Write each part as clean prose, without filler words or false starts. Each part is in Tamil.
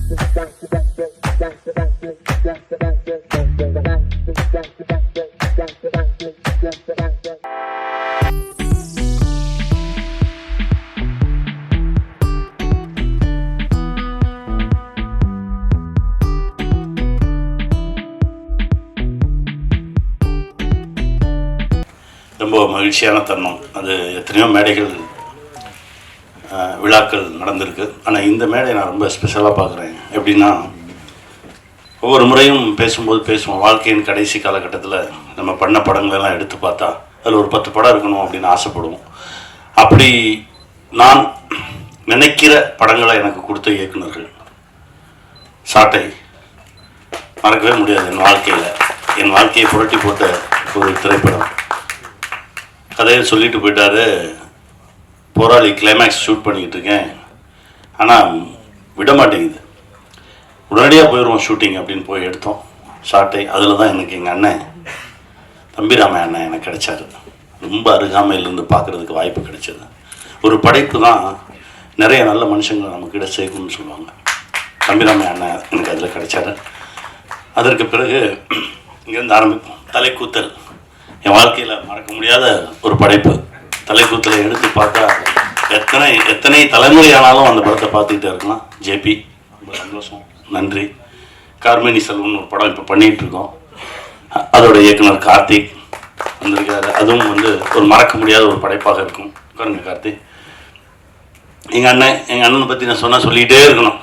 ரொம்ப மகிழ்ச்சியான தருணம். அது எத்தனையோ மேடைகள் விழாக்கள் நடந்திருக்கு. ஆனால் இந்த மேடை நான் ரொம்ப ஸ்பெஷலாக பார்க்குறேன். எப்படின்னா, ஒவ்வொரு முறையும் பேசும்போது பேசுவோம், வாழ்க்கையின் கடைசி காலகட்டத்தில் நம்ம பண்ண படங்களெல்லாம் எடுத்து பார்த்தா அதில் ஒரு 10 படம் இருக்கணும் அப்படின்னு ஆசைப்படுவோம். அப்படி நான் நினைக்கிற படங்களை எனக்கு கொடுத்த இயக்குநர்கள் சாட்டை மறக்கவே முடியாது. என் வாழ்க்கையை புரட்டி போட்ட ஒரு திரைப்படம். கதையை சொல்லிட்டு போயிட்டாரு, போராளி கிளைமேக்ஸ் ஷூட் பண்ணிக்கிட்டு இருக்கேன், ஆனால் விட மாட்டேங்குது, உடனடியாக போயிடுவோம் ஷூட்டிங் அப்படின்னு போய் எடுத்தோம் ஷாட்டை. அதில் தான் எனக்கு எங்கள் அண்ணன் தம்பிராம அண்ணன் எனக்கு கிடைச்சாரு. ரொம்ப அருகாமையிலேருந்து பார்க்குறதுக்கு வாய்ப்பு கிடைச்சது. ஒரு படைப்பு தான் நிறைய நல்ல மனுஷங்களை நம்மக்கிட்ட சேர்க்கணும்னு சொல்லுவாங்க. தம்பிராம அண்ணன் எனக்கு அதில் கிடைச்சாரு. அதற்கு பிறகு இங்கேருந்து ஆரம்பிப்போம். தலைக்கூத்தல் என் வாழ்க்கையில் மறக்க முடியாத ஒரு படைப்பு. தலைக்கூத்தலை எடுத்து பார்த்தா எத்தனை தலைமுறை ஆனாலும் அந்த படத்தை பார்த்துக்கிட்டே இருக்கலாம். ஜேபி, ரொம்ப சந்தோஷம், நன்றி. கார்மேனி செல்வன் ஒரு படம் இப்போ பண்ணிகிட்ருக்கோம். அதோட இயக்குனர் கார்த்திக் வந்திருக்காரு. அதுவும் ஒரு மறக்க முடியாத ஒரு படைப்பாக இருக்கும். உட்காருங்க கார்த்திக். எங்கள் அண்ணனை பற்றி நான் சொல்லிக்கிட்டே இருக்கணும்.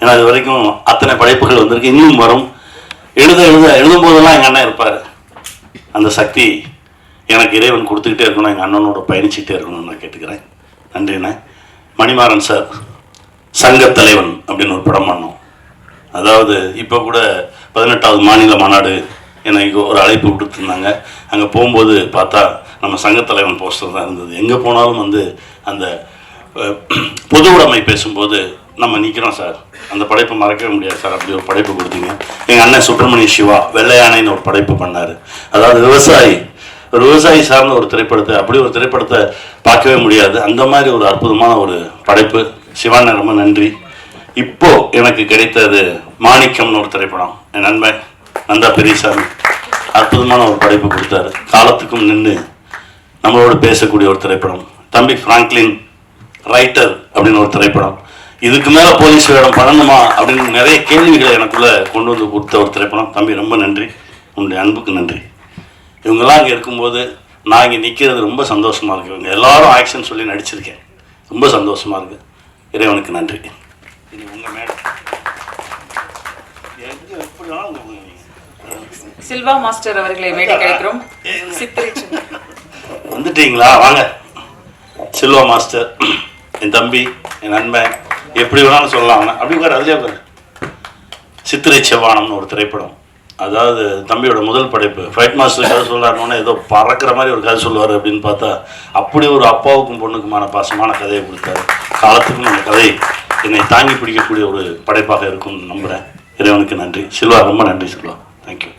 ஏன்னா இது வரைக்கும் அத்தனை படைப்புகள் வந்திருக்கு, இன்னும் வரும். எழுதும் போதெல்லாம் எங்கள் அண்ணன் இருப்பார். அந்த சக்தி எனக்கு இறைவன் கொடுத்துக்கிட்டே இருக்கணும், எங்கள் அண்ணனோட பயணிச்சுக்கிட்டே இருக்கணும்னு நான் கேட்டுக்கிறேன். நன்றிண்ணே. மணிமாறன் சார், சங்கத்தலைவன் அப்படின்னு ஒரு படம் பண்ணோம். அதாவது இப்போ கூட 18வது மாநில மாநாடு எனக்கு ஒரு அழைப்பு கொடுத்துருந்தாங்க. அங்கே போகும்போது பார்த்தா நம்ம சங்கத்தலைவன் போஸ்டர் தான் இருந்தது. எங்கே போனாலும் அந்த பொது உடைமை பேசும்போது நம்ம நிற்கிறோம் சார், அந்த படைப்பை மறக்கவே முடியாது சார். அப்படி ஒரு படைப்பு கொடுத்தீங்க. எங்கள் அண்ணன் சுப்பிரமணிய சிவா வெள்ளையானைன்னு ஒரு படைப்பு பண்ணார். அதாவது ஒரு விவசாயி சார்ந்த ஒரு திரைப்படத்தை, அப்படி ஒரு திரைப்படத்தை பார்க்கவே முடியாது. அந்த மாதிரி ஒரு அற்புதமான ஒரு படைப்பு. சிவாண்ண ரொம்ப நன்றி. இப்போ எனக்கு கிடைத்தது மாணிக்கம்னு ஒரு திரைப்படம். என் நண்பன் நந்தா பெரியசாமி அற்புதமான ஒரு படைப்பு கொடுத்தாரு. காலத்துக்கும் நின்று நம்மளோட பேசக்கூடிய ஒரு திரைப்படம். தம்பி பிராங்க்லின் ரைட்டர் அப்படின்னு ஒரு திரைப்படம். இதுக்கு மேலே போலீஸ் வேடம் பண்ணணுமா அப்படின்னு நிறைய கேள்விகளை எனக்குள்ளே கொண்டு வந்து கொடுத்த ஒரு திரைப்படம். தம்பி ரொம்ப நன்றி, உன்னுடைய அன்புக்கு நன்றி. இவங்கெல்லாம் இங்கே இருக்கும்போது நான் இங்கே நிற்கிறது ரொம்ப சந்தோஷமாக இருக்குது. இவங்க எல்லாரும் ஆக்ஷன் சொல்லி நடிச்சிருக்கேன், ரொம்ப சந்தோஷமாக இருக்குது. இறைவனுக்கு நன்றி. இது உங்கள் மேடம் சில்வா மாஸ்டர் அவர்களை மேடை கிடைக்கிறோம். வந்துட்டீங்களா? வாங்க. சில்வா மாஸ்டர் என் தம்பி, என் நண்பன், எப்படி வேணாலும் சொல்லலாம். அப்படி உட்கார், அதுலேயே உட்கார். சித்திரை செவ்வானம்னு ஒரு திரைப்படம். அதாவது தம்பியோட முதல் படைப்பு. ஃபைட் மாஸ்டர் கதை சொல்லாருன்னா ஏதோ பறக்கிற மாதிரி ஒரு கதை சொல்லுவார் அப்படின்னு பார்த்தா அப்படி ஒரு அப்பாவுக்கும் பொண்ணுக்குமான பாசமான கதையை கொடுத்தாரு. காலத்துக்கும் அந்த கதை என்னை தாங்கி பிடிக்கக்கூடிய ஒரு படைப்பாக இருக்கும்னு நம்புகிறேன். இறைவனுக்கு நன்றி. சில்வா ரொம்ப நன்றி சில்வா, தேங்க்யூ.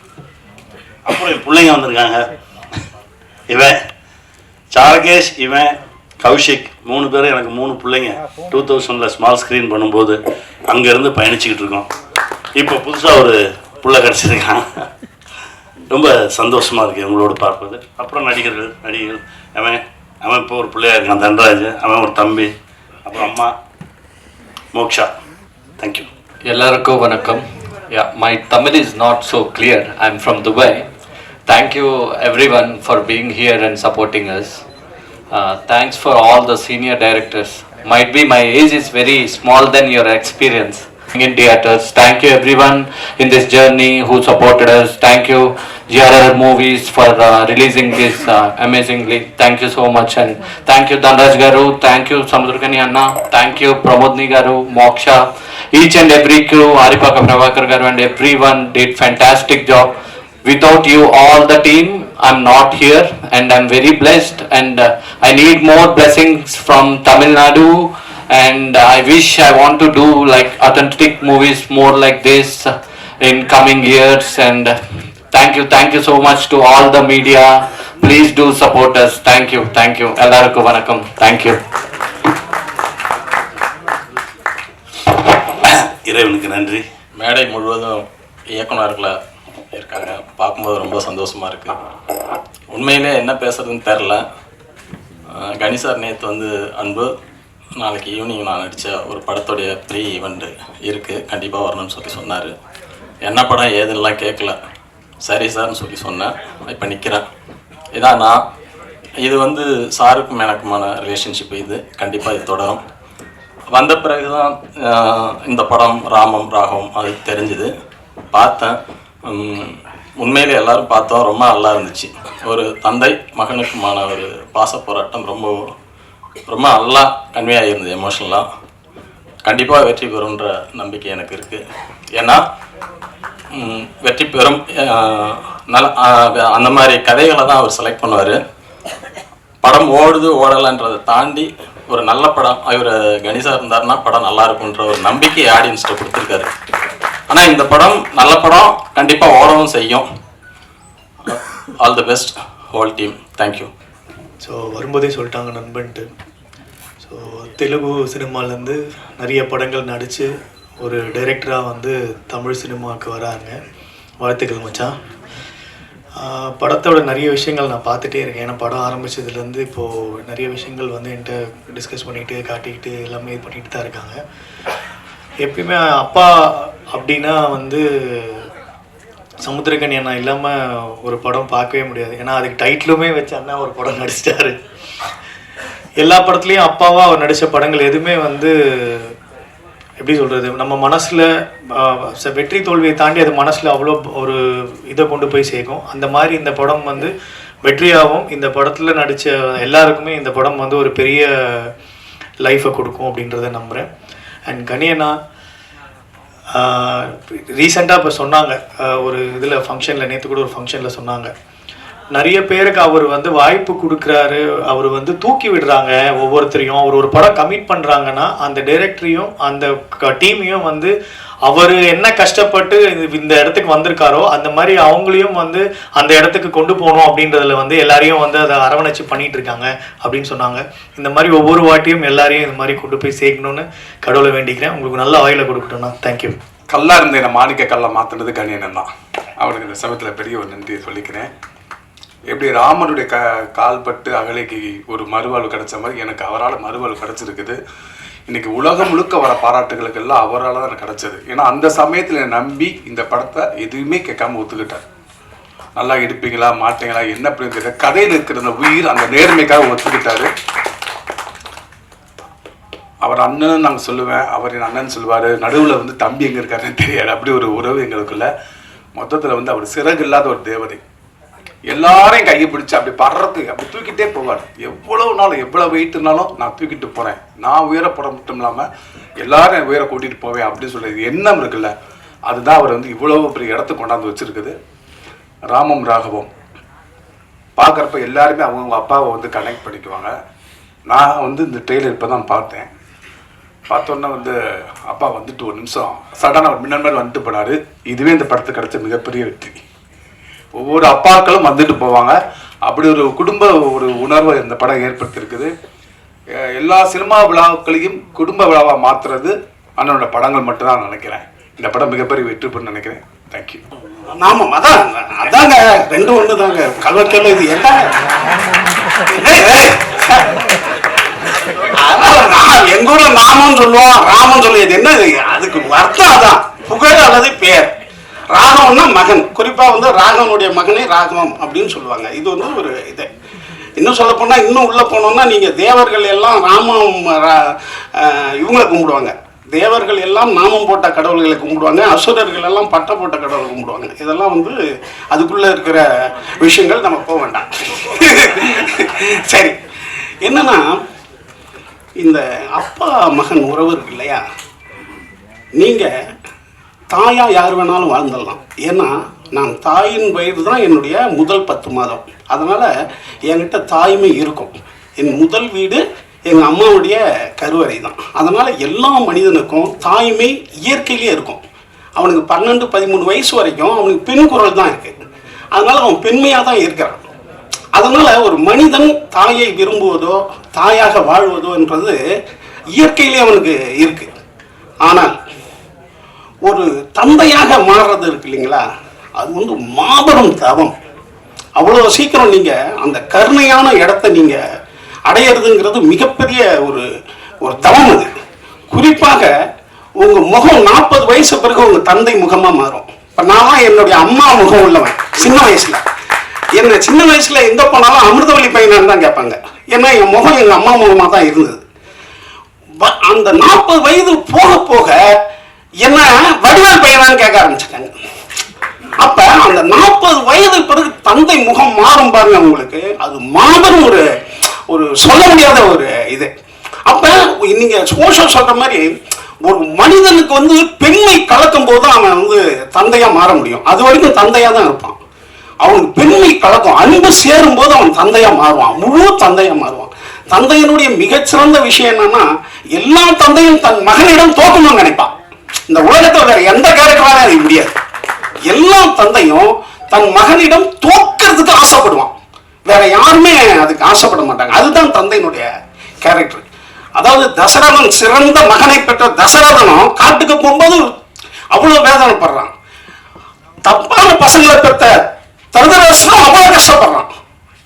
அப்புறம் என் பிள்ளைங்க வந்திருக்காங்க. இவன் சாரகேஷ், இவன் கௌஷிக், 3 பேரும் எனக்கு 3 பிள்ளைங்க. 2000 ஸ்மால் ஸ்க்ரீன் பண்ணும்போது அங்கேருந்து பயணிச்சுக்கிட்டு இருக்கோம். இப்போ புதுசாக ஒரு பிள்ளை கிடச்சிருக்கான். ரொம்ப சந்தோஷமாக இருக்குது உங்களோட பார்ப்பது. அப்புறம் நடிகர்கள் அவன் இப்போ ஒரு பிள்ளையா இருக்கான், தன்ராஜ். அவன் ஒரு தம்பி. அப்புறம் அம்மா மோக்ஷா. தேங்க்யூ. எல்லாருக்கும் வணக்கம். My Tamil is not so clear. I'm from Dubai. Thank you everyone for being here and supporting us. Thanks for all the senior directors. Might be my age is very small than your experience in theaters. Thank you everyone in this journey who supported us. Thank you GRR Movies for releasing this amazingly. Thank you so much, and thank you Dhanraj Garu, thank you Samudrakani Anna, thank you Pramodni Garu, Moksha, each and every crew, Haripaka Prabhakar Garu and everyone did fantastic job. Without you all the team, I'm not here, and I'm very blessed, and I need more blessings from Tamil Nadu, and I wish I want to do like authentic movies more like this in coming years. And thank you so much to all the media. Please do support us. Thank you. Ellarukku vanakkam. Thank you. இறைவனுக்கு நன்றி. மேடை முழுவதும் இயக்குனர்களை இருக்காங்க, பார்க்கும்போது ரொம்ப சந்தோஷமாக இருக்குது. உண்மையிலே என்ன பேசுறதுன்னு தெரில. கணி சார் நேற்று வந்து அன்பு நாளைக்கு ஈவினிங் நான் நடித்த ஒரு படத்துடைய ப்ரீ ஈவெண்ட்டு இருக்குது, கண்டிப்பாக வரணும்னு சொல்லி சொன்னார். என்ன படம் ஏதுன்னெலாம் கேட்கல, சரி சார்னு சொல்லி சொன்னேன். இப்போ நிற்கிறேன். இதான் நான். இது வந்து சாருக்கும் எனக்குமான ரிலேஷன்ஷிப். இது கண்டிப்பாக இது தொடரும். வந்த பிறகு தான் இந்த படம் ராமம் ராகவம் அது தெரிஞ்சுது. பார்த்தேன். உண்மையிலே எல்லோரும் பார்த்தோம், ரொம்ப நல்லா இருந்துச்சு. ஒரு தந்தை மகனுக்குமான ஒரு பாச போராட்டம் ரொம்ப ரொம்ப நல்லா கன்வே ஆகியிருந்தது. எமோஷனலாக கண்டிப்பாக வெற்றி பெறும்ன்ற நம்பிக்கை எனக்கு இருக்குது. ஏன்னா வெற்றி பெறும் நல்ல அந்த மாதிரி கதைகளை தான் அவர் செலக்ட் பண்ணுவார். படம் ஓடுது ஓடலைன்றதை தாண்டி ஒரு நல்ல படம் இவர் கணிசா இருந்தாருன்னா படம் நல்லா இருக்குன்ற ஒரு நம்பிக்கை ஆடியன்ஸ்கிட்ட கொடுத்துருக்காரு. ஆனால் இந்த படம் நல்ல படம், கண்டிப்பாக ஓடவும் செய்யும். All the best whole team. Thank you. So வரும்போதே சொல்லிட்டாங்க நண்பன்ட்டு. ஸோ தெலுங்கு சினிமாலேருந்து நிறைய படங்கள் நடித்து ஒரு டைரக்டராக வந்து தமிழ் சினிமாவுக்கு வராங்க. வாழ்த்துக்கள் மச்சான். படத்தோட நிறைய விஷயங்கள் நான் பார்த்துட்டே இருக்கேன். ஏன்னா படம் ஆரம்பித்ததுலேருந்து இப்போது நிறைய விஷயங்கள் வந்து என்கிட்ட டிஸ்கஸ் பண்ணிக்கிட்டு காட்டிக்கிட்டு எல்லாமே இது பண்ணிகிட்டு தான் இருக்காங்க. எப்பயுமே அப்பா அப்படின்னா வந்து சமுத்திரக்கனி அண்ணா இல்லாமல் ஒரு படம் பார்க்கவே முடியாது. ஏன்னா அதுக்கு டைட்டிலுமே வச்சு அண்ணா ஒரு படம் நடிச்சிட்டாரு. எல்லா படத்துலேயும் அப்பாவாக அவர் நடித்த படங்கள் எதுவுமே வந்து எப்படி சொல்கிறது, நம்ம மனசில் வெற்றி தோல்வியை தாண்டி அது மனசில் அவ்வளோ ஒரு இதை கொண்டு போய் சேர்க்கும். அந்த மாதிரி இந்த படம் வந்து வெற்றியாகவும் இந்த படத்தில் நடித்த எல்லாருக்குமே இந்த படம் வந்து ஒரு பெரிய லைஃப்பை கொடுக்கும் அப்படின்றத நம்புகிறேன். அண்ட் கனியண்ணா ரீசெண்டாக இப்போ சொன்னாங்க ஒரு இதில் ஃபங்க்ஷனில், நேற்று கூட ஒரு ஃபங்க்ஷனில் சொன்னாங்க, நிறைய பேருக்கு அவர் வந்து வாய்ப்பு கொடுக்குறாரு, அவர் வந்து தூக்கி விடுறாங்க ஒவ்வொருத்தரையும். அவர் ஒரு படம் கமிட் பண்ணுறாங்கன்னா அந்த டைரக்டரையும் அந்த டீமையும் வந்து அவர் என்ன கஷ்டப்பட்டு இந்த இடத்துக்கு வந்திருக்காரோ அந்த மாதிரி அவங்களையும் வந்து அந்த இடத்துக்கு கொண்டு போகணும் அப்படின்றதுல வந்து எல்லாரையும் வந்து அதை அரவணைச்சு பண்ணிட்டு இருக்காங்க அப்படின்னு சொன்னாங்க. இந்த மாதிரி ஒவ்வொரு வாட்டியும் எல்லாரையும் இந்த மாதிரி கொண்டு போய் சேர்க்கணும்னு கடவுளை வேண்டிக்கிறேன். உங்களுக்கு நல்ல வாயில கொடுக்கட்டும்ண்ணா. தேங்க்யூ. கல்லா இருந்த என்ன மாணிக்க கல்லை மாற்றினது கணியன் தான். அவனுக்கு இந்த சமயத்தில் பெரிய ஒரு நன்றியை சொல்லிக்கிறேன். எப்படி ராமனுடைய கால்பட்டு அகலைக்கு ஒரு மறுவாழ்வு கிடைச்ச மாதிரி எனக்கு அவரால் மறுவாழ்வு கிடைச்சிருக்குது. இன்னைக்கு உலகம் முழுக்க வர பாராட்டுகளுக்கு எல்லாம் அவரால் தான் எனக்கு கிடைச்சது. ஏன்னா அந்த சமயத்தில் நம்பி இந்த படத்தை எதுவுமே கேட்காம ஒத்துக்கிட்டார். நல்லா எடுப்பீங்களா மாட்டீங்களா என்ன அப்படிங்கிற கதையில் இருக்கிற அந்த உயிர் அந்த நேர்மைக்காக ஒத்துக்கிட்டாரு. அவர் அண்ணன் நாங்கள் சொல்லுவேன், அவர் என் அண்ணன் சொல்லுவார். நடுவில் வந்து தம்பி எங்கே இருக்காருன்னு தெரியாது. அப்படி ஒரு உறவு எங்களுக்குள்ள. மொத்தத்தில் வந்து அவர் சிறகு இல்லாத ஒரு தேவதை. எல்லாரையும் கையை பிடிச்சி அப்படி படுறதுக்கு அப்படி தூக்கிட்டே போவார். எவ்வளவு நாள் எவ்வளோ வெயிட்னாலும் நான் தூக்கிட்டு போகிறேன், நான் உயரப்பட மட்டும் இல்லாமல் எல்லாரும் உயர கூட்டிகிட்டு போவேன் அப்படின்னு சொல்கிறது எண்ணம் இருக்குல்ல, அதுதான் அவர் வந்து இவ்வளவு பெரிய இடத்துக்கு கொண்டாந்து வச்சுருக்குது. ராமம் ராகவம் பார்க்குறப்ப எல்லாருமே அவங்க அப்பாவை வந்து கனெக்ட் பண்ணிக்குவாங்க. நான் வந்து இந்த ட்ரெயிலர் இப்போ தான் பார்த்தேன். பார்த்தோன்னா வந்து அப்பா வந்துட்டு ஒரு நிமிஷம் சடனாக ஒரு மின்னல் மேல் வந்துட்டு போனார். இதுவே இந்த படத்துக்கு கிடைச்ச மிகப்பெரிய வெற்றி. ஒவ்வொரு அப்பாக்களும் வந்துட்டு போவாங்க. அப்படி ஒரு குடும்ப ஒரு உணர்வை இந்த படம் ஏற்படுத்தியிருக்குது. எல்லா சினிமா விழாக்களையும் குடும்ப விழாவாக மாற்றுறது அண்ணனோட படங்கள் மட்டும்தான் நினைக்கிறேன். இந்த படம் மிகப்பெரிய வெற்றி பெறும் நினைக்கிறேன். தேங்க்யூ. நாமம் அதாங்க ரெண்டு ஒன்று தாங்க. கல்வெட்டில் இது என்ன எங்க ஊர்ல நாமம் சொல்லுவோம், ராமன் சொல்லுவது என்ன, அதுக்கு அர்த்தம் அதான் புகழ் அல்லது பேர். ராகவம்னா மகன், குறிப்பா வந்து ராகவனுடைய மகனே ராகவம் அப்படின்னு சொல்லுவாங்க. இது வந்து ஒரு இது. இன்னும் சொல்ல போனா இன்னும் உள்ள போனோம்னா நீங்க தேவர்கள் எல்லாம் ராமம் இவங்களை கும்பிடுவாங்க. தேவர்கள் எல்லாம் நாமம் போட்ட கடவுள்களை கும்பிடுவாங்க. அசுரர்கள் எல்லாம் பட்ட போட்ட கடவுளை கும்பிடுவாங்க. இதெல்லாம் வந்து அதுக்குள்ள இருக்கிற விஷயங்கள் நம்ம போக வேண்டாம். சரி, என்னன்னா இந்த அப்பா மகன் உறவு இருக்கு இல்லையா, நீங்க தாயா யார் வேணாலும் வாழ்ந்துடலாம். ஏன்னா நான் தாயின் வயது தான் என்னுடைய முதல் 10 மாதம். அதனால் என்கிட்ட தாய்மை இருக்கும். என் முதல் வீடு எங்கள் அம்மாவுடைய கருவறை தான். அதனால் எல்லா மனிதனுக்கும் தாய்மை இயற்கையிலே இருக்கும். அவனுக்கு 12-13 வயசு வரைக்கும் அவனுக்கு பெண் குரல் தான் இருக்குது. அதனால் அவன் பெண்மையாக தான் இருக்கிறான். அதனால் ஒரு மனிதன் தாயை விரும்புவதோ தாயாக வாழ்வதோ என்றது இயற்கையிலே அவனுக்கு இருக்குது. ஆனால் ஒரு தந்தையாக மாறுறது இருக்கு இல்லைங்களா, அது வந்து மாபெரும் தவம். அவ்வளோ சீக்கிரம் நீங்கள் அந்த கருணையான இடத்த நீங்கள் அடையிறதுங்கிறது மிகப்பெரிய ஒரு ஒரு தவம். அது குறிப்பாக உங்கள் முகம் 40 வயசு பிறகு உங்கள் தந்தை முகமாக மாறும். இப்போ நான் என்னுடைய அம்மா முகம் உள்ளவன். சின்ன வயசில் என்ன சின்ன வயசில் எங்கே போனாலும் அமிர்தவள்ளி பையனான்னு தான் கேட்பாங்க. ஏன்னா என் முகம் எங்கள் அம்மா முகமாக தான் இருந்தது. அந்த 40 வயது போக போக என்ன வடிவேல் பையனான்னு கேட்க ஆரம்பிச்சிட்டாங்க. அப்ப அந்த 40 வயது பிறகு தந்தை முகம் மாறும் பாருங்க உங்களுக்கு, அது மாபெரும் ஒரு ஒரு சொல்ல முடியாத ஒரு இது. அப்ப நீங்க சோஷியல் சொல்ற மாதிரி ஒரு மனிதனுக்கு வந்து பெண்மை கலக்கும் போது அவன் வந்து தந்தையா மாற முடியும். அது வரைக்கும் தந்தையா தான் இருப்பான். அவனுக்கு பெண்மை கலக்கும், அன்பு சேரும் போது அவன் தந்தையா மாறுவான், முழு தந்தையா மாறுவான். தந்தையினுடைய மிகச்சிறந்த விஷயம் என்னன்னா, எல்லா தந்தையும் தன் மகனிடம் தோக்கணும்னு நினைப்பான். இந்த உலகத்தில் வேற எந்த கேரக்டராலும் அது முடியாது. எல்லா தந்தையும் தன் மகனிடம் தோக்கிறதுக்கு ஆசைப்படுவான். வேற யாருமே அதுக்கு ஆசைப்பட மாட்டாங்க. அதுதான் தந்தையினுடைய கேரக்டர். அதாவது தசரதன் சிறந்த மகனை பெற்ற தசரதனும் காட்டுக்கு போகும்போது அவ்வளவு வேதனைப்படுறான். தப்பான பசங்களை பெற்ற தருதராசனும் அவ்வளவு கஷ்டப்படுறான்.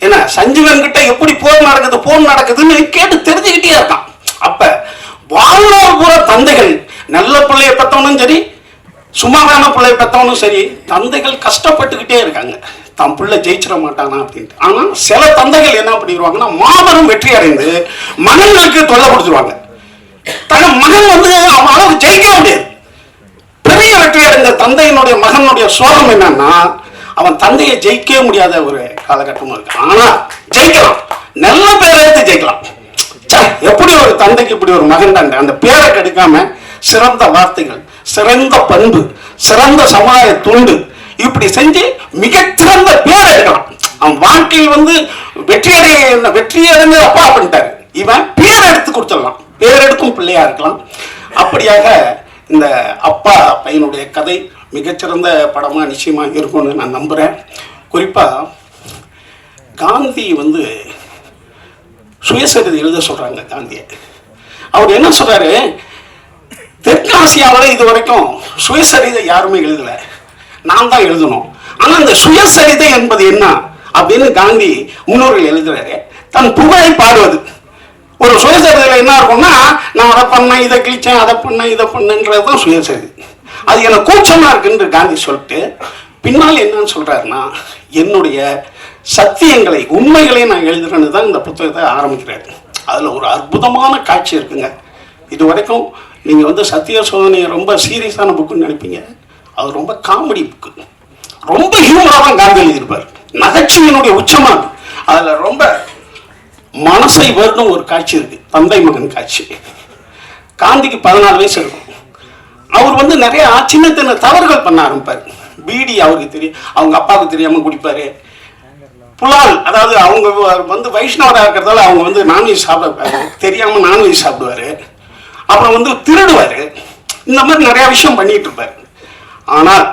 என்ன சஞ்சீவன் கிட்ட எப்படி போர் நடக்குதுன்னு கேட்டு தெரிஞ்சுக்கிட்டே இருக்கான். அப்ப வாழ்நாள் பூரா தந்தைகள் நல்ல பிள்ளைய பெற்றவனும் சரி, சுமாரான பிள்ளைய பெற்றவனும் சரி, தந்தைகள் கஷ்டப்பட்டுக்கிட்டே இருக்காங்க தன் பிள்ளை ஜெயிச்சிட மாட்டானா அப்படின்ட்டு. ஆனா சில தந்தைகள் என்ன பண்ணிடுவாங்கன்னா, மாபெரும் வெற்றி அடைந்து மகன்களுக்கு தொல்லை கொடுத்துருவாங்க. தன் மகன் வந்து அவன் அளவுக்கு ஜெயிக்க முடியாது. பெரிய வெற்றி அடைந்த தந்தையினுடைய மகனுடைய சோகம் என்னன்னா, அவன் தந்தையை ஜெயிக்கவே முடியாத ஒரு காலகட்டமும் இருக்கு. ஆனா ஜெயிக்கலாம், நல்ல பேரை எடுத்து ஜெயிக்கலாம். எப்படி ஒரு தந்தைக்கு இப்படி ஒரு மகன் தான், அந்த பேரை கெடுக்காம சிறந்த வார்த்தைகள், சிறந்த பண்பு, சிறந்த சமுதாய தொண்டு இப்படி செஞ்சு மிகச்சிறந்த பேர் எடுக்கலாம். அவன் வாழ்க்கையில் வந்து வெற்றி அடைந்த அப்பா பண்ணிட்டாரு, இவன் பேர் எடுத்து கொடுத்துடலாம், பேர் எடுக்கும் பிள்ளையா இருக்கலாம். அப்படியாக இந்த அப்பா பையனுடைய கதை மிகச்சிறந்த படமா நிச்சயமா இருக்கும்னு நான் நம்புறேன். குறிப்பா காந்தி வந்து சுயசரிதை எழுத சொல்றாங்க காந்தியை. அவர் என்ன சொல்றாரு, தெற்காசியாவில் இது வரைக்கும் சுயசரிதை யாருமே எழுதல, நான் தான் எழுதணும். ஆனா அந்த சுயசரிதை என்பது என்ன அப்படின்னு காந்தி முன்னோர்கள் எழுதுறாரு. தன் புகழை பாடுவது. ஒரு சுயசரிதையில் என்ன இருக்கும்னா, நான் அதை பண்ணேன், இதை கிழிச்சேன், அதை பண்ணேன், இதை பண்ணேன்றது தான் சுயசரிதை. அது எனக்கு கூச்சமா இருக்குன்னு காந்தி சொல்லிட்டு பின்னால் என்னன்னு சொல்றாருன்னா, என்னுடைய சத்தியங்களை உண்மைகளை நான் எழுதுறேன்னு தான் இந்த புத்தகத்தை ஆரம்பிக்கிறாரு. அதுல ஒரு அற்புதமான காட்சி இருக்குங்க. இது வரைக்கும் நீங்க வந்து சத்திய சோதனையை ரொம்ப சீரியஸான புக்குன்னு நினைப்பீங்க. அது ரொம்ப காமெடி புக்கு, ரொம்ப ஹியூமரா தான் காந்தி எழுதியிருப்பார். நகைச்சுவையினுடைய உச்சமா அதுல ரொம்ப மனசை வருடும் ஒரு காட்சி இருக்கு, தந்தை மகன் காட்சி. காந்திக்கு 14 வயசு இருக்கும். அவர் வந்து நிறைய சின்ன சின்ன தவறுகள் பண்ண ஆரம்பிப்பார். பீடி அவருக்கு தெரியும், அவங்க அப்பாவுக்கு தெரியாம குடிப்பாரு. புலால், அதாவது அவங்க வந்து வைஷ்ணவராக இருக்கிறதால அவங்க வந்து நான்வெஜ் சாப்பிட தெரியாம நான்வெஜ் சாப்பிடுவாரு. அப்புறம் வந்து திருடுவாரு. இந்த மாதிரி நிறைய விஷயம் பண்ணிட்டு இருப்பாரு. ஆனால்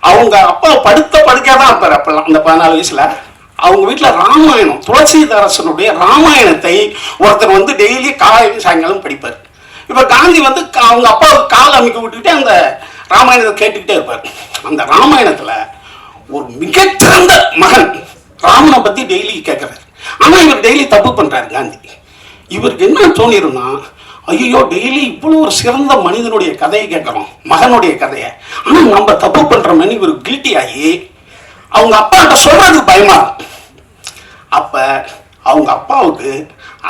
அவங்க அப்பா படுக்கையாதான் இருப்பாரு அப்பெல்லாம். அந்த 14 வயசுல அவங்க வீட்டுல ராமாயணம், துளசிதாசனுடைய ராமாயணத்தை ஒருத்தர் வந்து டெய்லி காலையில சாயங்காலம் படிப்பார். இப்ப காந்தி வந்து அவங்க அப்பாவுக்கு கால் அமைக்க விட்டுக்கிட்டே அந்த ராமாயணத்தை கேட்டுக்கிட்டே இருப்பார். அந்த ராமாயணத்துல ஒரு மிகச்சிறந்த மகன் ராமனை பத்தி டெய்லி கேட்கிறாரு. ஆனா இவர் டெய்லி தப்பு பண்றாரு காந்தி. இவருக்கு என்ன தோணிரும்னா, ஐயோ டெய்லி இவ்வளவு ஒரு சிறந்த மனிதனுடைய கதையை கேட்கிறோம், மகனுடைய கதையை, ஆனா நம்ம தப்பு பண்றோம்னு இவர் கில்ட்டி ஆகி அவங்க அப்பாட்ட சொல்றதுக்கு பயமா இருக்கும். அப்ப அவங்க அப்பாவுக்கு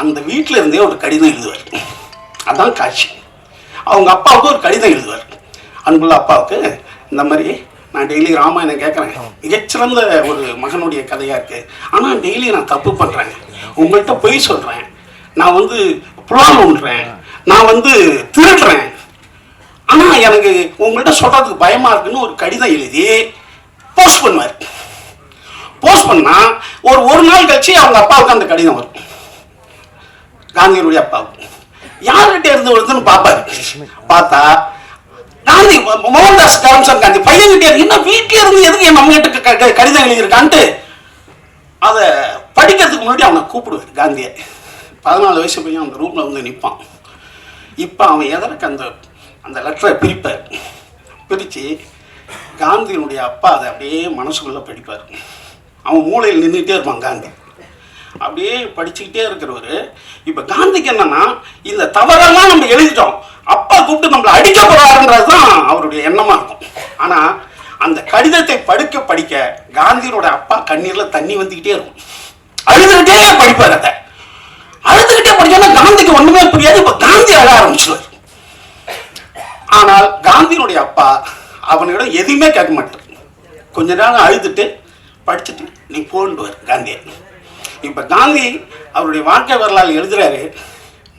அந்த வீட்டுல இருந்தே ஒரு கடிதம் எழுதுவார். அதான் காட்சி. அவங்க அப்பாவுக்கு ஒரு கடிதம் எழுதுவார். அன்புள்ள அப்பாவுக்கு, இந்த மாதிரி நான் டெய்லி ராமாயணம் கேட்குறேன், மிகச்சிறந்த ஒரு மகனுடைய கதையாக இருக்குது, ஆனால் டெய்லி நான் தப்பு பண்ணுறேன், உங்கள்கிட்ட பொய் சொல்கிறேன், நான் வந்து புலால் உண்றேன், நான் வந்து திருடுறேன், ஆனால் எனக்கு உங்கள்கிட்ட சொல்கிறதுக்கு பயமாக இருக்குன்னு ஒரு கடிதம் எழுதி போஸ்ட் பண்ணுவார். போஸ்ட் பண்ணால் ஒரு நாள் கழிச்சு அவங்க அப்பாவுக்கு அந்த கடிதம் வரும். காந்தியினுடைய அப்பாவுக்கு யார்கிட்ட இருந்து வருதுன்னு பார்ப்பாரு. பார்த்தா காந்தி, மோகன்தாஸ் கரம்சந்த் காந்தி பையன்கிட்ட என்ன வீட்டில இருந்து எதுக்கு நம்ம கிட்ட கடிதம் எழுதியிருக்கான்ட்டு அதை படிக்கிறதுக்கு முன்னாடி அவனை கூப்பிடுவார் காந்தியை. 14 வயசு பையன் அந்த ரூம்ல வந்து நிற்பான். இப்போ அவன் எதற்கு அந்த லெட்டரை பிரிப்பார். படித்து காந்தியினுடைய அப்பா அதை அப்படியே மனசுக்குள்ளே படிப்பார். அவன் மூளையில் நின்றுக்கிட்டே இருப்பான் காந்தி. அப்படியே படிச்சுக்கிட்டே இருக்கிறவர் இப்போ காந்திக்கு என்னன்னா இந்த தவறெல்லாம் நம்ம எழுதிட்டோம், அப்பா கூப்பிட்டு நம்மளை அடிக்க போறாருன்றது தான் அவருடைய எண்ணமாக இருக்கும். ஆனால் அந்த கடிதத்தை படிக்க காந்தியோட அப்பா கண்ணீரில் தண்ணி வந்துக்கிட்டே இருக்கும். அழுதுகிட்டே படிப்பார். அதை அழுதுகிட்டே படிச்சோன்னா காந்திக்கு ஒன்றுமே புரியாது. இப்போ காந்தி அழ ஆரம்பிச்சுவார். ஆனால் காந்தியினுடைய அப்பா அவனிடம் எதுவுமே கேட்க மாட்டார். கொஞ்ச நேரம் அழுதுட்டு படிச்சுட்டு நீ போன்டுவார் காந்தியை. இப்போ காந்தி அவருடைய வாழ்க்கை வரலாறு எழுதுறாரு,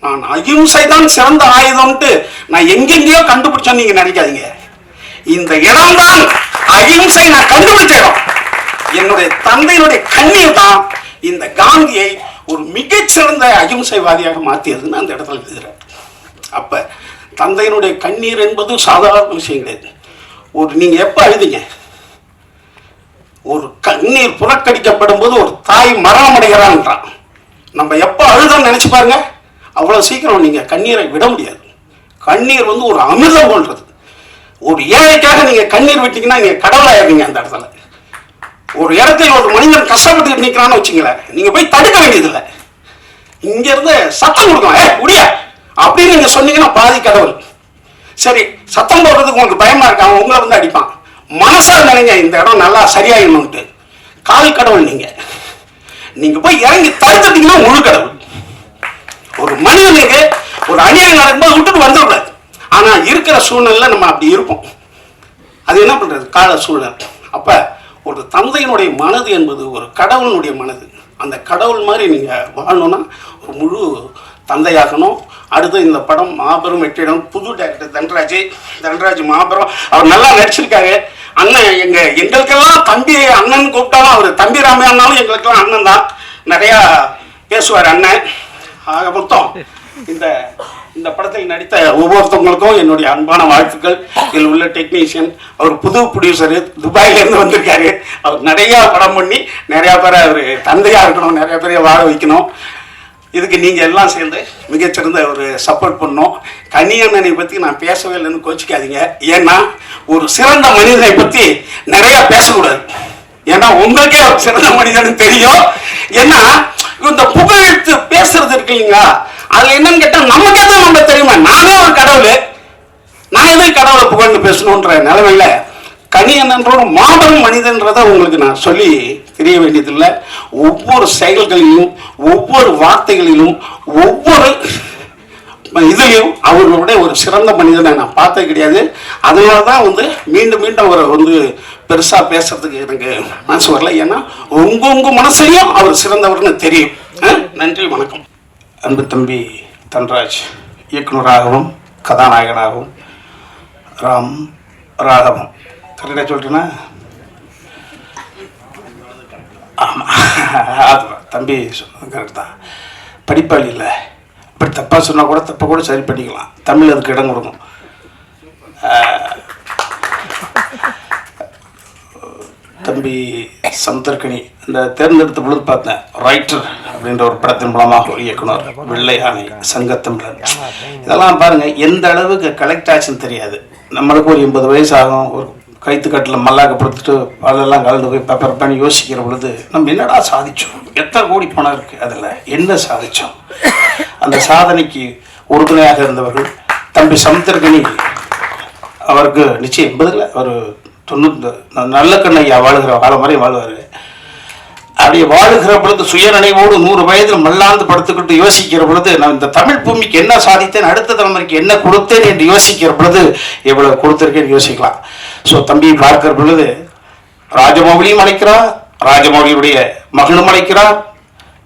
நான் அகிம்சை தான் சிறந்த ஆயுதம்ட்டு நான் எங்கெங்கேயோ கண்டுபிடிச்சோன்னு நீங்க நினைக்காதீங்க. இந்த இடம்தான் அகிம்சை நான் கண்டுபிடிச்ச இடம். என்னுடைய தந்தையினுடைய கண்ணீர் தான் இந்த காந்தியை ஒரு மிகச்சிறந்த அகிம்சைவாதியாக மாற்றியதுன்னு அந்த இடத்துல எழுதுறாரு. அப்ப தந்தையினுடைய கண்ணீர் என்பது சாதாரண விஷயம் கிடையாது. நீங்க எப்ப அழுதிங்க? ஒரு கண்ணீர் புறக்கணிக்கப்படும் போது ஒரு தாய் மரணம் அடைகிறான்றான். நம்ம எப்ப அழுதோன்னு நினைச்சு பாருங்க. அவ்வளவு சீக்கிரம் நீங்க கண்ணீரை விட முடியாது. கண்ணீர் வந்து ஒரு அமிர்தம் போன்றது. ஒரு ஏழைக்காக நீங்க கண்ணீர் விட்டீங்கன்னா நீங்க கடவுளாயிருவீங்க. அந்த இடத்துல ஒரு இடத்துல ஒரு மனிதன் கஷ்டப்பட்டு நிற்கிறான்னு வச்சுங்களேன், நீங்க போய் தடுக்க வேண்டியதில்லை. இங்க இருந்து சத்தம் கொடுக்கலாம், முடியா அப்படின்னு நீங்க சொன்னீங்கன்னா பாதி கடவுள். சரி, சத்தம் போடுறதுக்கு உங்களுக்கு பயமா இருக்கு, அவன் உங்களை வந்து அடிப்பான். மனசா நினைங்க இந்த இடம் நல்லா சரியாயிடணும்ட்டு. கால் கடவுள் நீங்க போய் இறங்கி தடுத்துட்டீங்கன்னா முழு கடவுள். ஒரு மனிதனுக்கு ஒரு அநியாயம் நடக்கும்போது விட்டுட்டு வந்துடக்கூடாது. ஆனா இருக்கிற சூழ்நிலை நம்ம அப்படி இருப்போம். அது என்ன பண்றது, கால சூழ்நிலை. அப்ப ஒரு தந்தையினுடைய மனது என்பது ஒரு கடவுளுடைய மனது. அந்த கடவுள் மாதிரி நீங்க வாழணும்னா ஒரு முழு தந்தையாகணும். அடுத்து இந்த படம் மாபெரும் வெற்றிடம். புது டைரக்டர் தன்ராஜ் மாபெரும், அவர் நல்லா நடிச்சிருக்காரு. அண்ணன் எங்களுக்கெல்லாம் தம்பி அண்ணன் கூப்பிட்டாலும் அவர் தம்பி ராமையானாலும் எங்களுக்கெல்லாம் அண்ணன் தான். நிறையா பேசுவார் அண்ணன். ஆக மொத்தம் இந்த படத்தில் நடித்த ஒவ்வொருத்தவங்களுக்கும் என்னுடைய அன்பான வாழ்த்துக்கள். இதில் உள்ள டெக்னீஷியன், அவர் புது ப்ரொடியூசரு, துபாயிலேருந்து வந்திருக்காரு. அவர் நிறையா படம் பண்ணி நிறையா பேரை அவர் தந்தையாக இருக்கணும், நிறையா பேரை வாழ வைக்கணும். இதுக்கு நீங்கள் எல்லாம் சேர்ந்து மிகச்சிறந்த ஒரு சப்போர்ட் பண்ணோம். கனியண்ணனை பற்றி நான் பேசவே இல்லைன்னு கோச்சிக்காதீங்க. ஏன்னா ஒரு சிறந்த மனிதனை பற்றி நிறையா பேசக்கூடாது. ஏன்னா உங்களுக்கே ஒரு சிறந்த மனிதன் தெரியும். ஏன்னா இந்த புகழ்த்து பேசுறது இருக்கு இல்லைங்களா, அதுல என்னன்னு கேட்டா நமக்கே தான் நம்ம தெரியுமா, நானே ஒரு கடவுள், நான் எதுவும் கடவுளை புகழ்ந்து பேசணுன்ற நிலைமையில கனியன்ற ஒரு மாபெரும் மனிதன்றதை உங்களுக்கு நான் சொல்லி தெரிய வேண்டியதில்லை. ஒவ்வொரு செயல்களிலும், ஒவ்வொரு வார்த்தைகளிலும், ஒவ்வொரு இதுலையும் அவர்களுடைய ஒரு சிறந்த மனிதனை நான் பார்த்தது கிடையாது. அதனால தான் வந்து மீண்டும் மீண்டும் அவரை வந்து பெருசாக பேசுறதுக்கு எனக்கு மனசு வரல. ஏன்னா உங்க மனசுலையும் அவர் சிறந்தவர்னு தெரியும். நன்றி, வணக்கம். அன்பு தம்பி தன்ராஜ் இயக்குனராகவும் கதாநாயகனாகவும் ராகவம் கரெக்டாக சொல்லிட்டேன்னா? ஆமாம், அதுதான் தம்பி சொன்னது கரெக்ட் தான். படிப்பாளி இல்லை, இப்படி தப்பாக சொன்னால் கூட தப்பை கூட சரி பண்ணிக்கலாம். தமிழ் அதுக்கு இடம் கொடுக்கும். தம்பி சமுத்திரக்கனி இந்த தேர்ந்தெடுத்த பொழுது பார்த்தேன். ரைட்டர் அப்படின்ற ஒரு படத்தின் மூலமாக ஒரு இயக்குனர், வெள்ளை யானை, சங்கத்தமிழர், இதெல்லாம் பாருங்கள் எந்த அளவுக்கு கலெக்ட் ஆச்சுன்னு தெரியாது. நம்மளுக்கு ஒரு 80 வயசு ஆகும். ஒரு கைத்துக்கட்டில் மல்லாக்க படுத்துட்டு அதெல்லாம் கலந்து போய் பேப்பர் பண்ணி யோசிக்கிற பொழுது நம்ம என்னடா சாதிச்சோம், எத்தனை கோடி பணம் இருக்குது, அதில் என்ன சாதித்தோம். அந்த சாதனைக்கு உறுதுணையாக இருந்தவர்கள் தம்பி சமுத்திரக்கனி. அவருக்கு நிச்சயம் 80 ஒரு 90 நல்ல கண்ணையா வாழுகிற காலம் வரை வாழ்வார். அப்படி வாழுகிற பொழுது சுயநினைவோடு 100 வயதில் மல்லாந்து படுத்துக்கிட்டு யோசிக்கிற பொழுது நான் இந்த தமிழ் பூமிக்கு என்ன சாதித்தேன், அடுத்த தலைமுறைக்கு என்ன கொடுத்தேன் என்று யோசிக்கிற பொழுது எவ்வளவு கொடுத்திருக்கேன்னு யோசிக்கலாம். ஸோ தம்பி பார்க்கிற பொழுது ராஜமௌலியும் அழைக்கிறார், ராஜமௌலியுடைய மகனும் அழைக்கிறார்,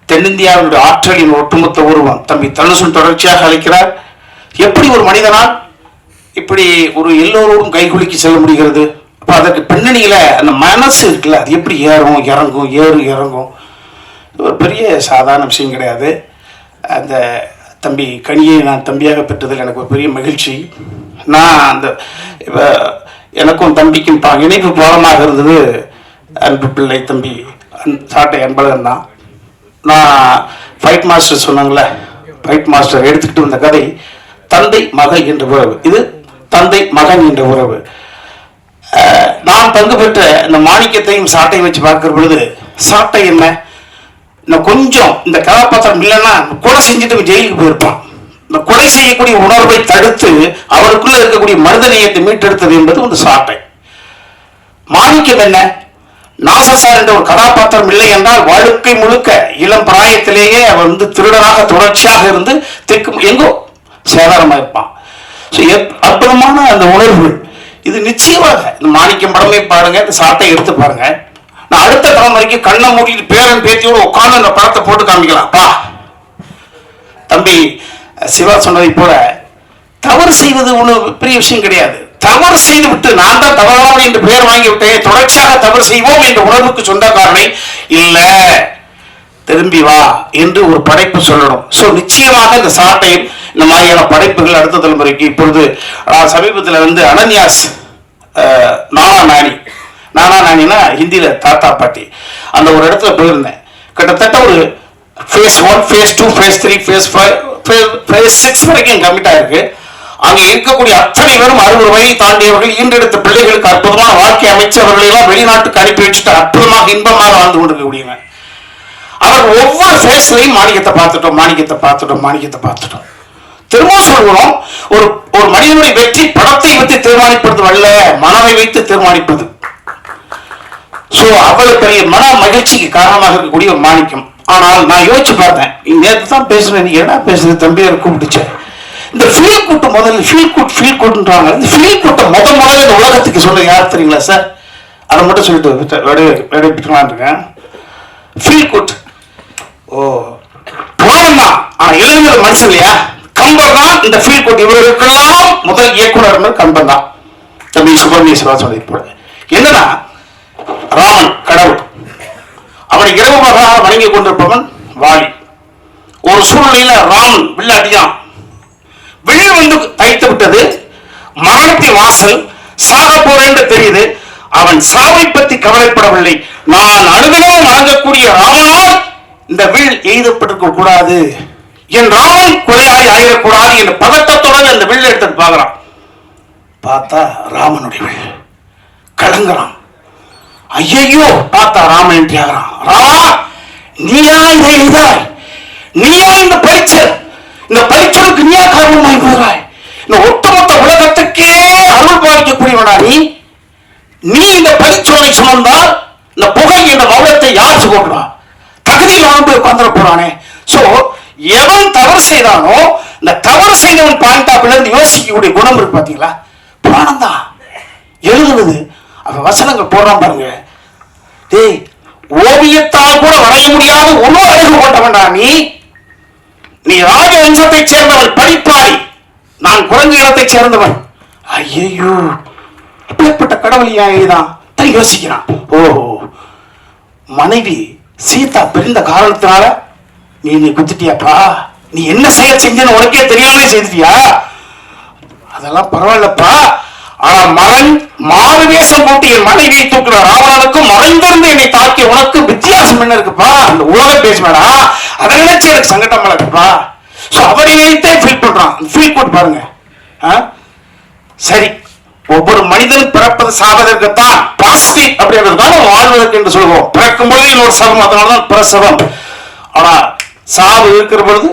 தென்னிந்தியாவுடைய ஆற்றலின் ஒட்டுமொத்த உருவம் தம்பி தனுசும் தொடர்ச்சியாக அழைக்கிறார். எப்படி ஒரு மனிதனால் இப்படி ஒரு எல்லோரோடும் கைகுலுக்கி செல்ல முடிகிறது? அப்போ அதற்கு பின்னணியில் அந்த மனசு இருக்குல்ல, அது எப்படி ஏறும் இறங்கும் இறங்கும். ஒரு பெரிய சாதாரண விஷயம் கிடையாது. அந்த தம்பி கனியை நான் தம்பியாக பெற்றதில் எனக்கு ஒரு பெரிய மகிழ்ச்சி. நான் அந்த இப்போ எனக்கும் தம்பிக்கும் இணைப்பு பாலமாக இருந்தது அன்பு பிள்ளை தம்பி சாட்டை அன்பழகன் தான். நான் ஃபைட் மாஸ்டர் சொன்னாங்களே, ஃபைட் மாஸ்டர் எடுத்துக்கிட்டு வந்த கதை தந்தை மகன் என்ற உறவு. இது தந்தை மகன் என்ற உறவு. நான் பங்கு பெற்ற இந்த மாணிக்கத்தையும் சாட்டையும் வச்சு பார்க்கிற பொழுது சாட்டை என்ன, இன்னும் கொஞ்சம் இந்த கதாபாத்திரம் இல்லைன்னா கொலை செஞ்சுட்டு ஜெயிலுக்கு போயிருப்பான். இந்த கொலை செய்யக்கூடிய உணர்வை தடுத்து அவருக்குள்ள இருக்கக்கூடிய மனிதநேயத்தை மீட்டெடுத்தது என்பது ஒரு சாட்டை. மாணிக்கம் என்ன, நாசசார் என்ற ஒரு கதாபாத்திரம் இல்லை என்றால் வாழ்க்கை முழுக்க இளம் பிராயத்திலேயே அவர் திருடராக தொடர்ச்சியாக இருந்து எங்கோ சேதாரமாக இருப்பான். அற்புதமான அந்த உணர்வுகள் இது நிச்சயமாக இந்த மாணிக்கம் படமே பாருங்க, இந்த சாட்டை எடுத்து பாருங்க. நான் அடுத்த தலைமுறைக்கு கண்ணை மூடிட்டு பேரன் பேத்தியோடு உட்கார்ந்து அந்த படத்தை போட்டு காமிக்கலாம். பா தம்பி சிவா சொன்னதை போல தவறு செய்வது ஒன்றும் பெரிய விஷயம் கிடையாது. தவறு செய்து விட்டு நான் தான் தவறானவன் என்று பெயர் வாங்கி விட்டேன், தொடர்ச்சியாக தவறு செய்வோம் என்ற உணர்வுக்கு சொந்தக்காரனை இல்ல திரும்பி வா என்று ஒரு படைப்பு சொல்லணும். ஸோ நிச்சயமாக இந்த சாட்டையும் இந்த மாதிரியான படைப்புகள் அடுத்த தலைமுறைக்கு இப்பொழுது சமீபத்தில் அனன்யாஸ் நானா நானினா ஹிந்தியில தாத்தா பாட்டி அந்த ஒரு இடத்துல போயிருந்தேன். கிட்டத்தட்ட ஒரு phase 1, phase 2, phase 3, phase 6 வரைக்கும் கமிட் ஆயிருக்கு. அங்க இருக்கக்கூடிய அத்தனை பேரும் 60 வயதை தாண்டியவர்கள், ஈன்றெடுத்த பிள்ளைகளுக்கு அற்புதமான வாழ்க்கை அமைச்சவர்களை எல்லாம் வெளிநாட்டுக்கு அனுப்பி வச்சுட்டு அற்புதமாக இன்பமாக வாழ்ந்து கொண்டிருக்கக்கூடியவங்க. அவர் ஒவ்வொரு ஃபேஸ்லையும் மாணிக்கத்தை பார்த்துட்டோம். திரும்பவும் சொல்கிறோம், ஒரு மனிதனுடைய வெற்றி படத்தை வைத்து தீர்மானிப்பது அல்ல, மனதை வைத்து தீர்மானிப்பது. சோ அவ்வளவு பெரிய மன மகிழ்ச்சிக்கு காரணமாக இருக்கக்கூடிய ஒரு மாணிக்கம். ஆனால் நான் யோசிச்சு பார்த்தேன், நேற்று தான் பேசுறேன், என்ன பேசுறது தம்பியார் கூப்பிட்டுச்சேன். இந்த ஃபீல் கூட்டம் முதல்ல ஃபீல் கூட்டுன்றாங்க. இந்த ஃபீல் கூட்டம் முதல்ல இந்த உலகத்துக்கு சொல்ல யார் தெரியுங்களா சார்? அதை மட்டும் சொல்லிட்டு விடைபெற்றுலாம் இருக்கேன். ஃபீல் குட் புராணம் தான், ஆனா எழுதுகிற மனுஷன் இல்லையா? கம்பர் தான் இந்த ஃபீல் குட். இவர்களுக்கெல்லாம் முதல் இயக்குனர் கம்பர் தான். தம்பி சுப்பிரமணிய சொல்லி போல என்னன்னா, ராமன் கடவுள், அவனை இரவு பகலாக வணங்கி கொண்டிருப்பவன் வாலி. ஒரு சூழ்நிலையில ராமன் வில்லாட்டியான், வில் தைத்து விட்டது, மரணத்தின் வாசல், சாக போறேன் தெரியுது. அவன் சாவை பற்றி கவலைப்படவில்லை. நான் அனுதினமும் வணங்கக்கூடிய ராமனால் இந்த வில் எய்தப்பட்டிருக்க கூடாது, என் ராமன் கொலையாளி ஆயிடக்கூடாது என்ற பதட்டத்துடன் அந்த வில் எடுத்து பார்க்கிறான். பார்த்தா ராமனுடைய வில் கலங்குறான். ஐயோ பார்த்தா ராமன் என்று ஆகிறான். ராமா, நீயா இதை எழுதாய்? நீயா இந்த பரிச்சலுக்கு நீயா காரணமாய் போகிறாய்? இந்த ஒட்டுமொத்த உலகத்துக்கே அருள் பாதிக்கக்கூடியவனா நீ இந்த பரிச்சோலை சுமந்தால் இந்த புகை என்ற மௌனத்தை யார் சுமந்தா? தகுதியில் அவன் போய் உட்கார்ந்துட போறானே. சோ எவன் தவறு செய்தானோ இந்த தவறு செய்தவன் பாயிண்ட் ஆஃப் இருந்து யோசிக்கக்கூடிய குணம் இருக்கு பாத்தீங்களா? புராணம் தான் எழுதுவது. அவன் வசனங்கள் போடுறான் பாருங்க. டேய், ஓவியத்தால் கூட வரைய முடியாத ஒரு அழகு கொண்டவன்டா நீ ராஜவம்சத்தை சேர்ந்தவன், படிப்பாளி. நான் குரங்கு இனத்தை சேர்ந்தவன். ஐயோ, அப்பேற்பட்ட கடவுளியா எழுதான் யோசிக்கிறான். ஓஹோ, மனைவி சீதா பிரிந்த காரணத்தினால நீ குத்திட்டியாப்பா? நீ என்ன செயல் செஞ்சன்னு உனக்கே தெரியாமலே செய்தியா? அதெல்லாம் பரவாயில்லப்பா. ஆனா மாறு வேஷம் போட்டு என் மனைவியை தூக்குற ராவணனுக்கும் மறைந்திருந்து என்னை தாக்கிய உனக்கு வித்தியாசம் என்ன இருக்குப்பா? அந்த உலக பேசுவேடா, அதை நினைச்சு எனக்கு சங்கடமா இருக்குப்பா. சோ அவரை நினைத்தே ஃபீல் பண்றான். ஃபீல் போட்டு பாருங்க. சரி, ஒவ்வொரு மனிதனும் பிறப்பது சாவதற்குத்தான், பாசிட்டிவ் அப்படின்றதுதான் வாழ்வதற்கு என்று சொல்லுவோம். பிறக்கும் பொழுது இன்னொரு சவம், அதனாலதான் பிரசவம். ஆனா சாவு இருக்கிற பொழுது,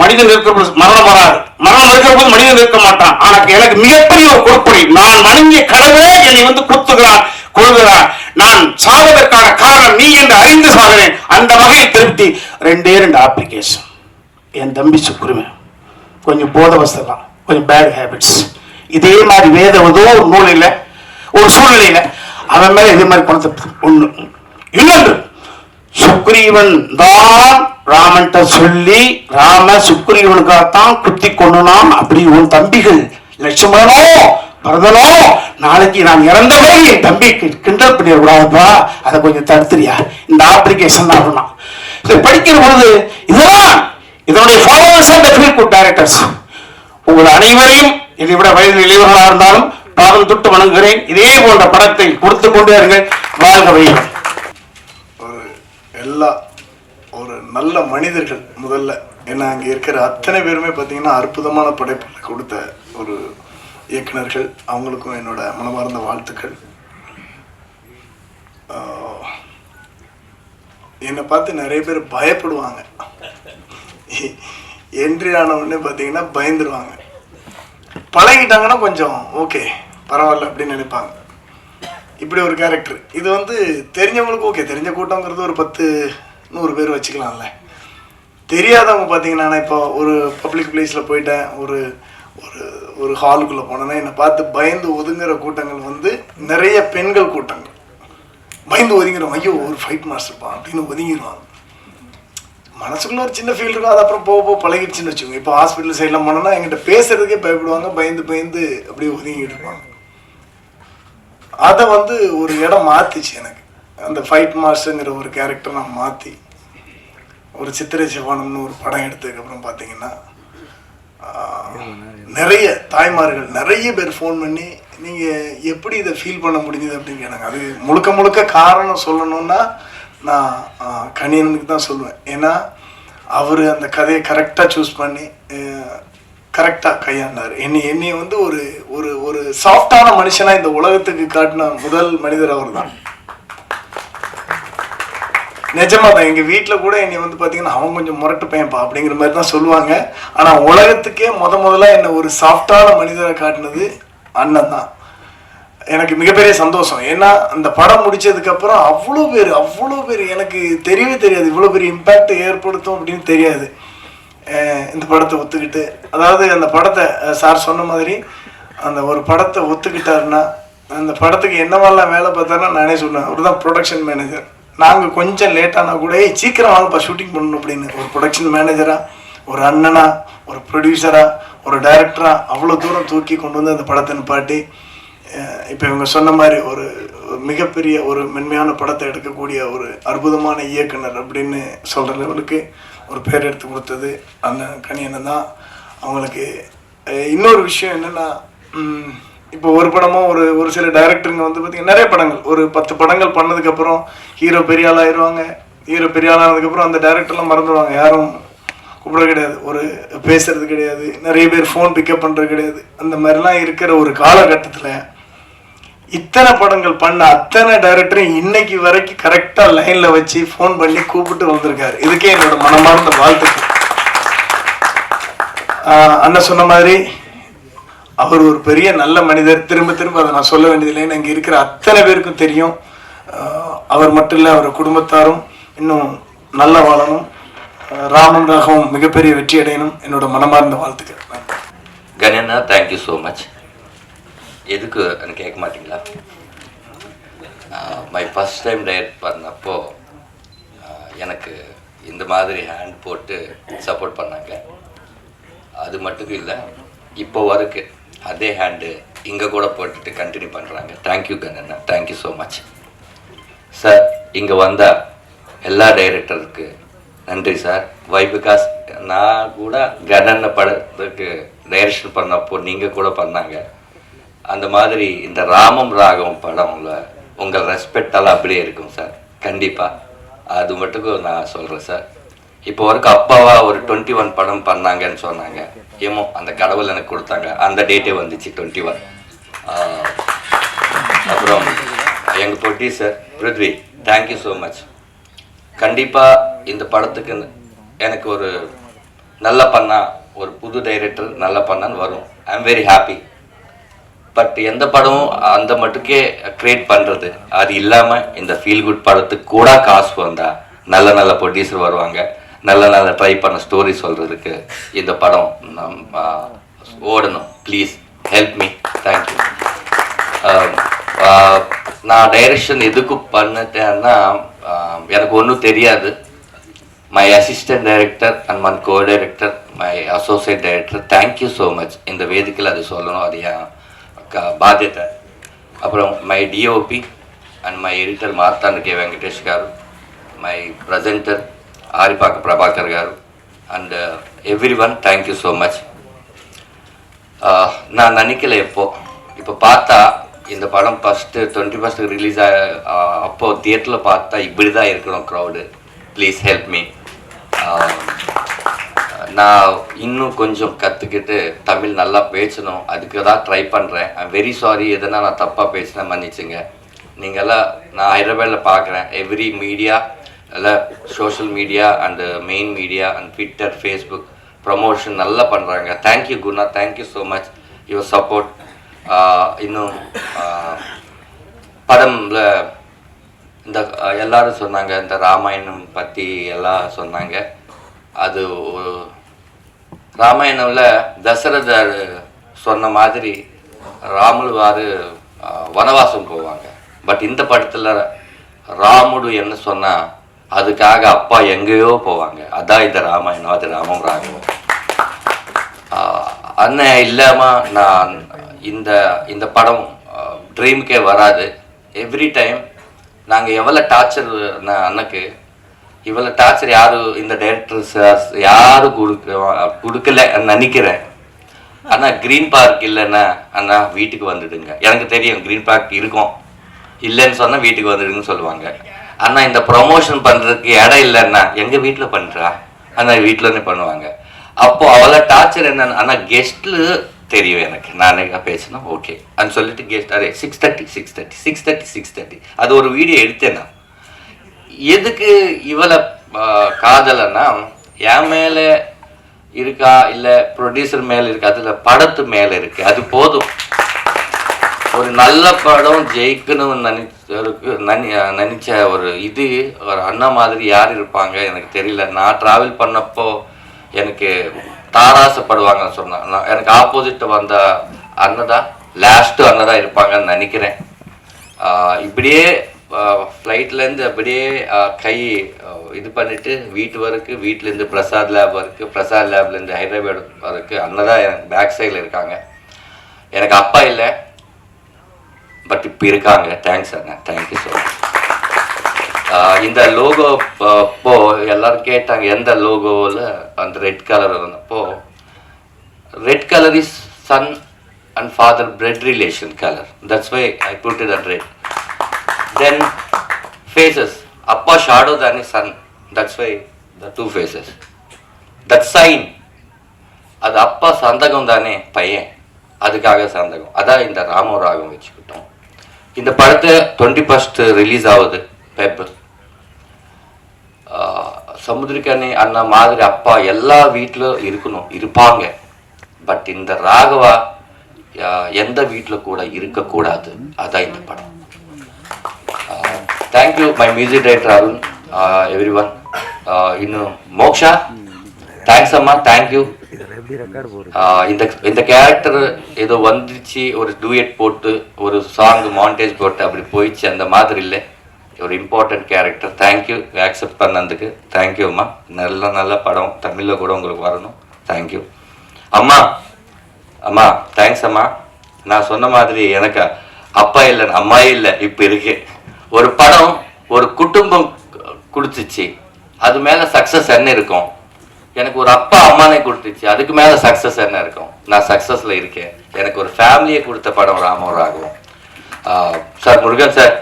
மனிதன் இருக்கிற பொழுது மரணம் வராது. மரணம் இருக்கிற போது மனிதன் இருக்க மாட்டான். ஆனா எனக்கு மிகப்பெரிய ஒரு கொடுப்படி, நான் வணங்கிய கடவுளே என்னை குத்துகிறான், கொள்கிறான். நான் சாவதற்கான காரணம் நீ என்று அறிந்து சாகிறேன். அந்த வகையை திருப்தி. 2 அப்ளிகேஷன். என் தம்பி சுக்குருமே கொஞ்சம் போத வசலாம், கொஞ்சம் பேட் ஹேபிட்ஸ். இதே மாதிரி வேத ஏதோ ஒரு நூலில் ஒரு சூழ்நிலையில அவன் மேல இதே மாதிரி குணத்தை ஒண்ணு. இன்னொன்று, சுக்ரீவன் தான் ராமன்ட்ட சொல்லி ராம சுக்ரீவனுக்காகத்தான் குத்தி கொண்டான். அப்படி உன் தம்பிகள் லட்சுமணனோ பரதனோ நாளைக்கு நான் இறந்த பிறகு என் தம்பிக்கு கிண்டல் பண்ணிடக்கூடாதுப்பா, அதை கொஞ்சம் தடுத்துறியா? இந்த அப்ளிகேஷன் தான் பண்ணான். இதை படிக்கிற பொழுது இதுதான் இதனுடைய followers and feel good directors. உங்கள் அனைவரையும் இதை விட வயதில் இளையவர்களாக இருந்தாலும் பாதம் தொட்டு வணங்குகிறேன். இதே போன்ற படத்தை கொடுத்து கொண்டே இருங்கள். வாழ்க வையம். ஒரு நல்ல மனிதர்கள் முதல்ல, ஏன்னா அங்கே இருக்கிற அத்தனை பேருமே பார்த்தீங்கன்னா அற்புதமான படைப்புகளை கொடுத்த ஒரு இயக்குனர்கள். அவங்களுக்கும் என்னோட மனமார்ந்த வாழ்த்துக்கள். என்னை பார்த்து நிறைய பேர் பயப்படுவாங்க. என்ட்ரி ஆன உடனே பார்த்தீங்கன்னா பயந்துருவாங்க. பழகிட்டாங்கன்னா கொஞ்சம் ஓகே பரவாயில்ல அப்படின்னு நினைப்பாங்க. இப்படி ஒரு கேரக்டர். இது வந்து தெரிஞ்சவங்களுக்கு ஓகே, தெரிஞ்ச கூட்டங்கிறது ஒரு 10-100 பேர் வச்சுக்கலாம்ல. தெரியாதவங்க பார்த்தீங்கன்னா, நான் இப்போ ஒரு பப்ளிக் பிளேஸில் போயிட்டேன், ஒரு ஒரு ஒரு ஹாலுக்குள்ளே போனேன்னா என்னை பார்த்து பயந்து ஒதுங்குற கூட்டங்கள் வந்து நிறைய பெண்கள் கூட்டங்கள். பயந்து ஒதுங்கிடுவாங்க, ஐயோ ஒரு ஃபைட் மாஸ்டர்ப்பா அப்படின்னு ஒதுங்கிடுவாங்க. மனசுக்குள்ள ஒரு சின்ன ஃபீல் இருக்கும், அது அப்புறம் போக போக பழகிடுச்சுன்னு வச்சுக்கோங்க. இப்போ ஹாஸ்பிட்டல் சைட்லாம் போனோன்னா என்கிட்ட பேசுறதுக்கே பயப்படுவாங்க, பயந்து பயந்து அப்படியே ஒதுங்கிட்டு இருப்பாங்க. அதை வந்து ஒரு இடம் மாற்றிச்சு எனக்கு. அந்த ஃபைட் மாஸ்டருங்கிற ஒரு கேரக்டர் நான் மாற்றி ஒரு சித்திரை சிவானம்னு ஒரு படம் எடுத்ததுக்கப்புறம் பார்த்தீங்கன்னா நிறைய தாய்மார்கள் நிறைய பேர் ஃபோன் பண்ணி நீங்கள் எப்படி இதை ஃபீல் பண்ண முடிஞ்சுது அப்படின்னு கேட்டாங்க. அது முழுக்க முழுக்க காரணம் சொல்லணுன்னா நான் கணியனுக்கு தான் சொல்லுவேன். ஏன்னா அவர் அந்த கதையை கரெக்டாக சூஸ் பண்ணி கரெக்டாக கையாண்டார். என்னைய வந்து ஒரு ஒரு ஒரு சாஃப்டான மனுஷனாக இந்த உலகத்துக்கு காட்டின முதல் மனிதர் அவர் தான். நிஜமாக தான். எங்கள் வீட்டில் கூட என்னை வந்து பார்த்தீங்கன்னா அவன் கொஞ்சம் முரட்டு பையன்ப்பா அப்படிங்கிற மாதிரி தான் சொல்லுவாங்க. ஆனால் உலகத்துக்கே முதல்ல என்னை ஒரு சாஃப்டான மனிதரை காட்டினது அண்ணன் தான். எனக்கு மிகப்பெரிய சந்தோஷம். ஏன்னா அந்த படம் முடிச்சதுக்கப்புறம் அவ்வளோ பேர் எனக்கு தெரியவே தெரியாது இவ்வளோ பெரிய இம்பேக்ட் ஏற்படுத்தும் அப்படின்னு தெரியாது. இந்த படத்தை ஒத்துக்கிட்டு, அதாவது அந்த படத்தை சார் சொன்ன மாதிரி அந்த ஒரு படத்தை ஒத்துக்கிட்டாருன்னா அந்த படத்துக்கு என்னவெல்லாம் வேலை பார்த்தாருன்னா நானே சொன்னேன், அவர் தான் ப்ரொடக்ஷன் மேனேஜர். நாங்கள் கொஞ்சம் லேட்டானா கூட சீக்கிரம் வாங்கப்பா ஷூட்டிங் பண்ணணும் அப்படின்னு ஒரு ப்ரொடக்ஷன் மேனேஜராக, ஒரு அண்ணனா, ஒரு ப்ரொடியூசராக, ஒரு டைரக்டராக அவ்வளோ தூரம் தூக்கி கொண்டு வந்து அந்த படத்தை நிப்பாட்டி இப்போ இவங்க சொன்ன மாதிரி ஒரு மிகப்பெரிய ஒரு மென்மையான படத்தை எடுக்கக்கூடிய ஒரு அற்புதமான இயக்குனர் அப்படின்னு சொல்கிற லெவலுக்கு ஒரு பேர் எடுத்து கொடுத்தது அண்ணன் கணியண்ணன் தான். அவங்களுக்கு இன்னொரு விஷயம் என்னென்னா, இப்போ ஒரு படமோ ஒரு சில டைரக்டருங்க வந்து பார்த்திங்கன்னா நிறைய படங்கள் ஒரு 10 படங்கள் பண்ணதுக்கப்புறம் ஹீரோ பெரிய ஆள் ஆயிடுவாங்க. ஹீரோ பெரிய ஆள் ஆனதுக்கப்புறம் அந்த டைரக்டர்லாம் மறந்துடுவாங்க, யாரும் கூப்பிட கிடையாது, ஒரு பேசுறது கிடையாது, நிறைய பேர் ஃபோன் பிக்கப் பண்ணுறது கிடையாது. அந்த மாதிரிலாம் இருக்கிற ஒரு காலகட்டத்தில் இத்தனை படங்கள் பண்ண அத்தனை டைரக்டரும் இன்னைக்கு வரைக்கும் கரெக்டாக லைனில் வச்சு ஃபோன் பண்ணி கூப்பிட்டு வந்திருக்காரு. இதுக்கே என்னோட மனமார்ந்த வாழ்த்துக்கள். அண்ணன் சொன்ன மாதிரி அவர் ஒரு பெரிய நல்ல மனிதர். திரும்ப அதை நான் சொல்ல வேண்டியதில்லை, இங்கே இருக்கிற அத்தனை பேருக்கும் தெரியும். அவர் மட்டும் இல்லை, அவர் குடும்பத்தாரும் இன்னும் நல்லா வாழணும், ராமம் ராகவும் மிகப்பெரிய வெற்றி அடையணும். என்னோட மனமார்ந்த வாழ்த்துக்கள். கணேண்ணா, தேங்க்யூ ஸோ மச். எதுக்கு கேட்க மாட்டிங்களா? மை ஃபஸ்ட் டைம் டைரக்ட் பண்ணப்போ எனக்கு இந்த மாதிரி ஹேண்ட் போட்டு சப்போர்ட் பண்ணாங்க. அது மட்டும் இல்லை, இப்போ வரைக்கும் அதே ஹேண்டு இங்கே கூட போட்டுட்டு கண்டினியூ பண்ணுறாங்க. தேங்க்யூ கண்ணண்ணா, தேங்க்யூ ஸோ மச் சார். இங்கே வந்த எல்லா டைரக்டருக்கு நன்றி சார். வை பிகாஸ் நான் கூட கண்ணண்ண படத்துக்கு டைரக்ஷன் பண்ணப்போ நீங்கள் கூட பண்ணாங்க. அந்த மாதிரி இந்த ராமம் ராகம் படம்ல உங்கள் ரெஸ்பெக்டெல்லாம் அப்படியே இருக்கும் சார், கண்டிப்பாக. அது மட்டுக்கும் நான் சொல்கிறேன் சார். இப்போ வரைக்கும் அப்பாவா ஒரு 21 படம் பண்ணாங்கன்னு சொன்னாங்க. ஏமோ அந்த கடவுள் எனக்கு கொடுத்தாங்க, அந்த டேட்டே வந்துச்சு 21. அப்புறம் எங்கள் producer Prithvi, thank you so much. கண்டிப்பாக இந்த படத்துக்கு எனக்கு ஒரு நல்லா பண்ணா, ஒரு புது டைரக்டர் நல்லா பண்ணான்னு வரும். I am very happy. But எந்த படமும் அந்த மட்டுக்கே க்ரியேட் பண்ணுறது, அது இல்லாமல் இந்த ஃபீல் குட் படத்துக்கு கூட காசு வந்தால் நல்ல ப்ரொடியூசர் வருவாங்க, நல்ல ட்ரை பண்ண ஸ்டோரி சொல்கிறதுக்கு இந்த படம் ஓடணும். Please help me, thank you. நான் டைரக்ஷன் எதுக்கு பண்ணிட்டேன்னா, எனக்கு ஒன்றும் தெரியாது. My assistant director and my co director, my associate director, thank you so much. இந்த வேதிக்கையில் அது சொல்லணும், அது என் బాధ్యత. అప్పుడు my DOP and my editor Marthanda K Venkatesh గారు, మై ప్రజెంటర్ ఆరిపాక ప్రభాకర్ గారు and everyone, thank you so much. நான் நினைக்கல இப்போ பார்த்தா இந்த படம் ஃபஸ்ட்டு 21 ரிலீஸ் அப்போது தியேட்டரில் பார்த்தா இப்படி தான் இருக்கணும் க்ரௌடு. Please help me. நான் இன்னும் கொஞ்சம் கற்றுக்கிட்டு தமிழ் நல்லா பேசணும், அதுக்கு தான் ட்ரை பண்ணுறேன். ஐ எம் வெரி சாரி, எதனா நான் தப்பாக பேசினேன், மன்னிச்சுங்க. நீங்கள்லாம் நான் ஹைதராபாத்தில் பார்க்குறேன் எவ்ரி மீடியா எல்லாம் social media and main media and Twitter Facebook promotion நல்லா பண்ணுறாங்க. Thank you Guna, thank you so much your support. இன்னும் படம்ல இந்த எல்லாரும் சொன்னாங்க, இந்த ராமாயணம் பற்றி எல்லாம் சொன்னாங்க. அது ராமாயணம்ல தசரதர் சொன்ன மாதிரி ராமுலுவாரு வனவாசம் போவாங்க. பட் இந்த படத்தில் ராமுடு என்ன சொன்னால் அதுக்காக அப்பா எங்கேயோ போவாங்க. அதான் இந்த ராமாயணம், அது ராமம் ராகம். அண்ணன் இல்லாமல் நான் இந்த படம் ட்ரீமுக்கே வராது. எவ்ரி டைம் நாங்கள் எவ்வளோ டார்ச்சர் அண்ணக்கு இவ்வளோ டார்ச்சர் யாரும் இந்த டைரக்டர்ஸ் யாரும் கொடுக்கல நினைக்கிறேன். ஆனால் க்ரீன் பார்க் இல்லைன்னா அண்ணா வீட்டுக்கு வந்துடுங்க. எனக்கு தெரியும் க்ரீன் பார்க் இருக்கும், இல்லைன்னு சொன்னால் வீட்டுக்கு வந்துடுங்கன்னு சொல்லுவாங்க. அண்ணா இந்த ப்ரொமோஷன் பண்ணுறதுக்கு இடம் இல்லைன்னா எங்கள் வீட்டில் பண்ணுறா அண்ணா வீட்டிலன்னு பண்ணுவாங்க. அப்போது அவ்வளோ டார்ச்சர் என்னன்னு ஆனால் கெஸ்ட்டில் தெரியும் எனக்கு. நான் பேசினா ஓகே அப்படின்னு சொல்லிட்டு கெஸ்ட் அதே 6:30 அது ஒரு வீடியோ எடுத்தேன் நான். எதுக்கு இவ்வளோ காதலைன்னா என் மேலே இருக்கா இல்லை ப்ரொடியூசர் மேலே இருக்கா, அதில் படத்து மேலே இருக்கு. அது போதும். ஒரு நல்ல படம் ஜெயிக்கணும்னு நினைச்ச ஒரு ஒரு அண்ணா மாதிரி யார் இருப்பாங்க எனக்கு தெரியல. நான் ட்ராவல் பண்ணப்போ எனக்கு தாராசப்படுவாங்கன்னு சொன்னேன். எனக்கு ஆப்போசிட் வந்த அண்ணதான் லாஸ்ட்டு அண்ணதான் இருப்பாங்கன்னு நினைக்கிறேன். இப்படியே ஃப்ளைட்லேருந்து அப்படியே கை இது பண்ணிவிட்டு வீட்டு வரைக்கும், வீட்டிலேருந்து பிரசாத் லேப் வரைக்கும், பிரசாத் லேப்லேருந்து ஹைதராபாத் வரைக்கும் அண்ணதான் எனக்கு பேக் சைடில் இருக்காங்க. எனக்கு அப்பா இல்லை, பட் இப்போ இருக்காங்க. தேங்க்ஸ் அண்ணா, தேங்க்யூ ஸோ மச். இந்த லோகோ அப்போ எல்லாரும் கேட்டாங்க எந்த லோகோவில் அந்த ரெட் கலர் இருந்தப்போ, red colour is son and father blood relation colour. That's why I put it at red. Then faces, அப்பா ஷாடோ தானே son, that's why the 2 faces. That sign, அது அப்பா சந்தகம் தானே பையன், அதுக்காக சந்தகம். அதான் இந்த ராமோ ராகம் வச்சுக்கிட்டோம். இந்த படத்தை 21st ரிலீஸ் ஆகுது பேப்பர். சமுத்திரக்கனி அண்ணா மாதிரி அப்பா எல்லா வீட்டிலும் இருப்பாங்க. பட் இந்த ராகவா எந்த வீட்டில் கூட இருக்கக்கூடாது. அதான் இந்த படம். Thank you my music director Arun, every one. இன்னும் மோக்ஷா, தேங்க்ஸ் அம்மா, தேங்க்யூ. இந்த கேரக்டர் ஏதோ வந்துச்சு, ஒரு டூயட் போட்டு ஒரு சாங் மாண்டேஜ் போட்டு அப்படி போயிடுச்சு, அந்த மாதிரி இல்லை. ஒரு இம்பார்ட்டன்ட் கேரக்டர். தேங்க்யூ ஆக்செப்ட் பண்ணதுக்கு. தேங்க்யூ அம்மா. நல்ல படம் தமிழில் கூட உங்களுக்கு வரணும். தேங்க்யூ அம்மா. அம்மா தேங்க்ஸ் அம்மா. நான் சொன்ன மாதிரி எனக்கு அப்பா இல்லை, அம்மாயே இல்லை, இப்போ இருக்கு. ஒரு படம் ஒரு குடும்பம் கொடுத்துச்சு, அது மேலே சக்ஸஸ் என்ன இருக்கும்? எனக்கு ஒரு அப்பா அம்மானே கொடுத்துச்சு, அதுக்கு மேலே சக்ஸஸ் என்ன இருக்கும்? நான் சக்ஸஸில் இருக்கேன். எனக்கு ஒரு ஃபேமிலியை கொடுத்த படம் ராமோ ராகம். சார் முருகன் சார்,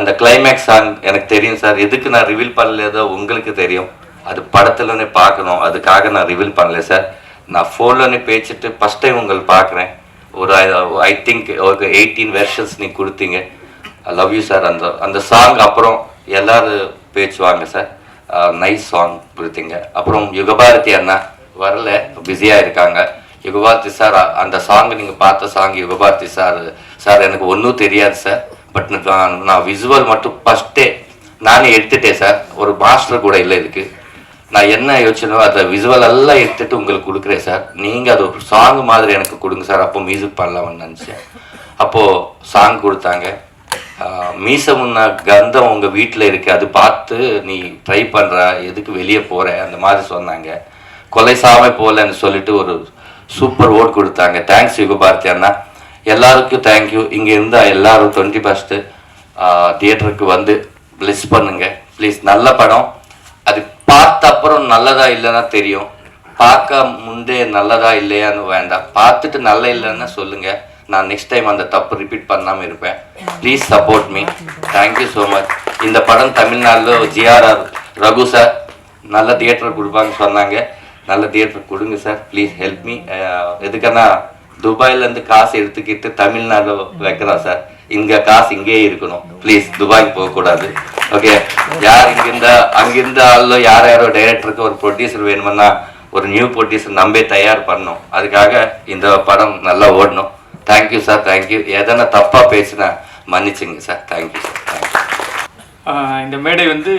அந்த கிளைமேக்ஸ் சாங் எனக்கு தெரியும் சார். எதுக்கு நான் ரிவீல் பண்ணலேதோ உங்களுக்கு தெரியும். அது படத்துலனே பார்க்கணும், அதுக்காக நான் ரிவீல் பண்ணல சார். நான் ஃபோன்லனே பேசிட்டு ஃபஸ்ட் டைம் உங்களுக்கு பார்க்குறேன். ஒரு ஐ திங்க் ஒரு 18 வெர்ஷன்ஸ் நீங்கள் கொடுத்தீங்க. I love you sir. அந்த சாங் அப்புறம் எல்லோரும் பேச்சுவாங்க சார். நைஸ் சாங் கொடுத்தீங்க. அப்புறம் யுகபாரதி அண்ணா வரல, பிஸியாக இருக்காங்க. யுகபாரதி சார், அந்த சாங் நீங்கள் பார்த்த சாங் யுகபாரதி சார் எனக்கு ஒன்றும் தெரியாது சார். பட் நான் விசுவல் மட்டும் ஃபஸ்ட்டே நானே எடுத்துட்டேன் சார். ஒரு மாஸ்டர் கூட இல்லை இதுக்கு. நான் என்ன யோசிச்சனோ அதை விசுவல் எல்லாம் எடுத்துகிட்டு உங்களுக்கு கொடுக்குறேன் சார். நீங்கள் அது ஒரு சாங் மாதிரி எனக்கு கொடுங்க சார். அப்போ மியூசிக் பண்ணலாம்னு நினச்சேன். அப்போது சாங் கொடுத்தாங்க. மீச முன்ன கந்தம் உங்கள் வீட்டில் இருக்கு, அது பார்த்து நீ ட்ரை பண்ணுற, எதுக்கு வெளியே போகிற, அந்த மாதிரி சொன்னாங்க. கொலை சாமல் போகலன்னு சொல்லிட்டு ஒரு சூப்பர் ஓட் கொடுத்தாங்க. தேங்க்ஸ் யுகபாரதி அண்ணா. எல்லாருக்கும் தேங்க்யூ. இங்கே இருந்தால் எல்லோரும் 21st தியேட்டருக்கு வந்து ப்ளஸ் பண்ணுங்க ப்ளீஸ். நல்ல படம். அது பார்த்த அப்புறம் நல்லதா இல்லைன்னா தெரியும், பார்க்க முன்னே நல்லதா இல்லையான்னு வேண்டாம். பார்த்துட்டு நல்ல இல்லைன்னா சொல்லுங்கள். நான் நெக்ஸ்ட் டைம் அந்த தப்பு ரிப்பீட் பண்ணாமல் இருப்பேன். Please support me. Thank you so much. இந்த படம் தமிழ்நாட்டில் ஜிஆர்ஆர் ரகு சார் நல்ல தியேட்டர் கொடுப்பாங்கன்னு சொன்னாங்க. நல்ல தியேட்டர் கொடுங்க சார். Please help me. எதுக்குன்னா துபாயிலேருந்து காசு எடுத்துக்கிட்டு தமிழ்நாடு வைக்கிறோம் சார். இங்கே காசு இங்கேயே இருக்கணும், ப்ளீஸ் துபாய்க்கு போகக்கூடாது. ஓகே, யார் அங்கிருந்த ஆளோ யாரோ டைரக்டருக்கு ஒரு ப்ரொடியூசர் வேணுமென்னா ஒரு நியூ ப்ரொடியூசர் நம்பே தயார் பண்ணணும். அதுக்காக இந்த படம் நல்லா ஓடணும். Thank you sir, thank you. எதனா தப்பாக பேசினா மன்னிச்சுங்க சார். Thank you sir, thank you. இந்த மேடை வந்து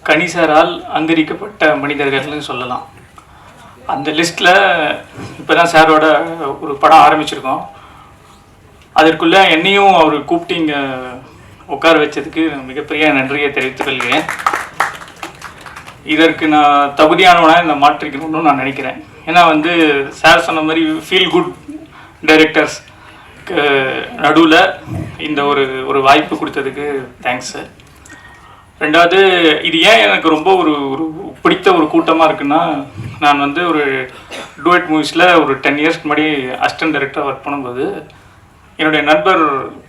கணிசரால் அங்கீகரிக்கப்பட்ட மனிதர்கள்னு சொல்லலாம். அந்த லிஸ்ட்டில் இப்போ தான் சாரோட ஒரு படம் ஆரம்பிச்சிருக்கோம். அதற்குள்ளே என்னையும் அவர் கூப்பிட்டு இங்கே உட்கார வச்சதுக்கு மிகப்பெரிய நன்றியை தெரிவித்துக் கொள்கிறேன். இதற்கு நான் தகுதியானவனாக இந்த மாற்றிக்கணும்னு நான் நினைக்கிறேன். ஏன்னா வந்து சார் சொன்ன மாதிரி ஃபீல் குட் டைரக்டர்ஸ்க்கு நடுவில் இந்த ஒரு வாய்ப்பு கொடுத்ததுக்கு தேங்க்ஸ் சார். ரெண்டாவது, இது ஏன் எனக்கு ரொம்ப ஒரு பிடித்த ஒரு கூட்டமாக இருக்குன்னா, நான் வந்து ஒரு டூயட் மூவிஸில் ஒரு 10 இயர்ஸ்க்கு முன்னாடி அசிஸ்டன்ட் டைரக்டராக ஒர்க் பண்ணும்போது என்னுடைய நண்பர்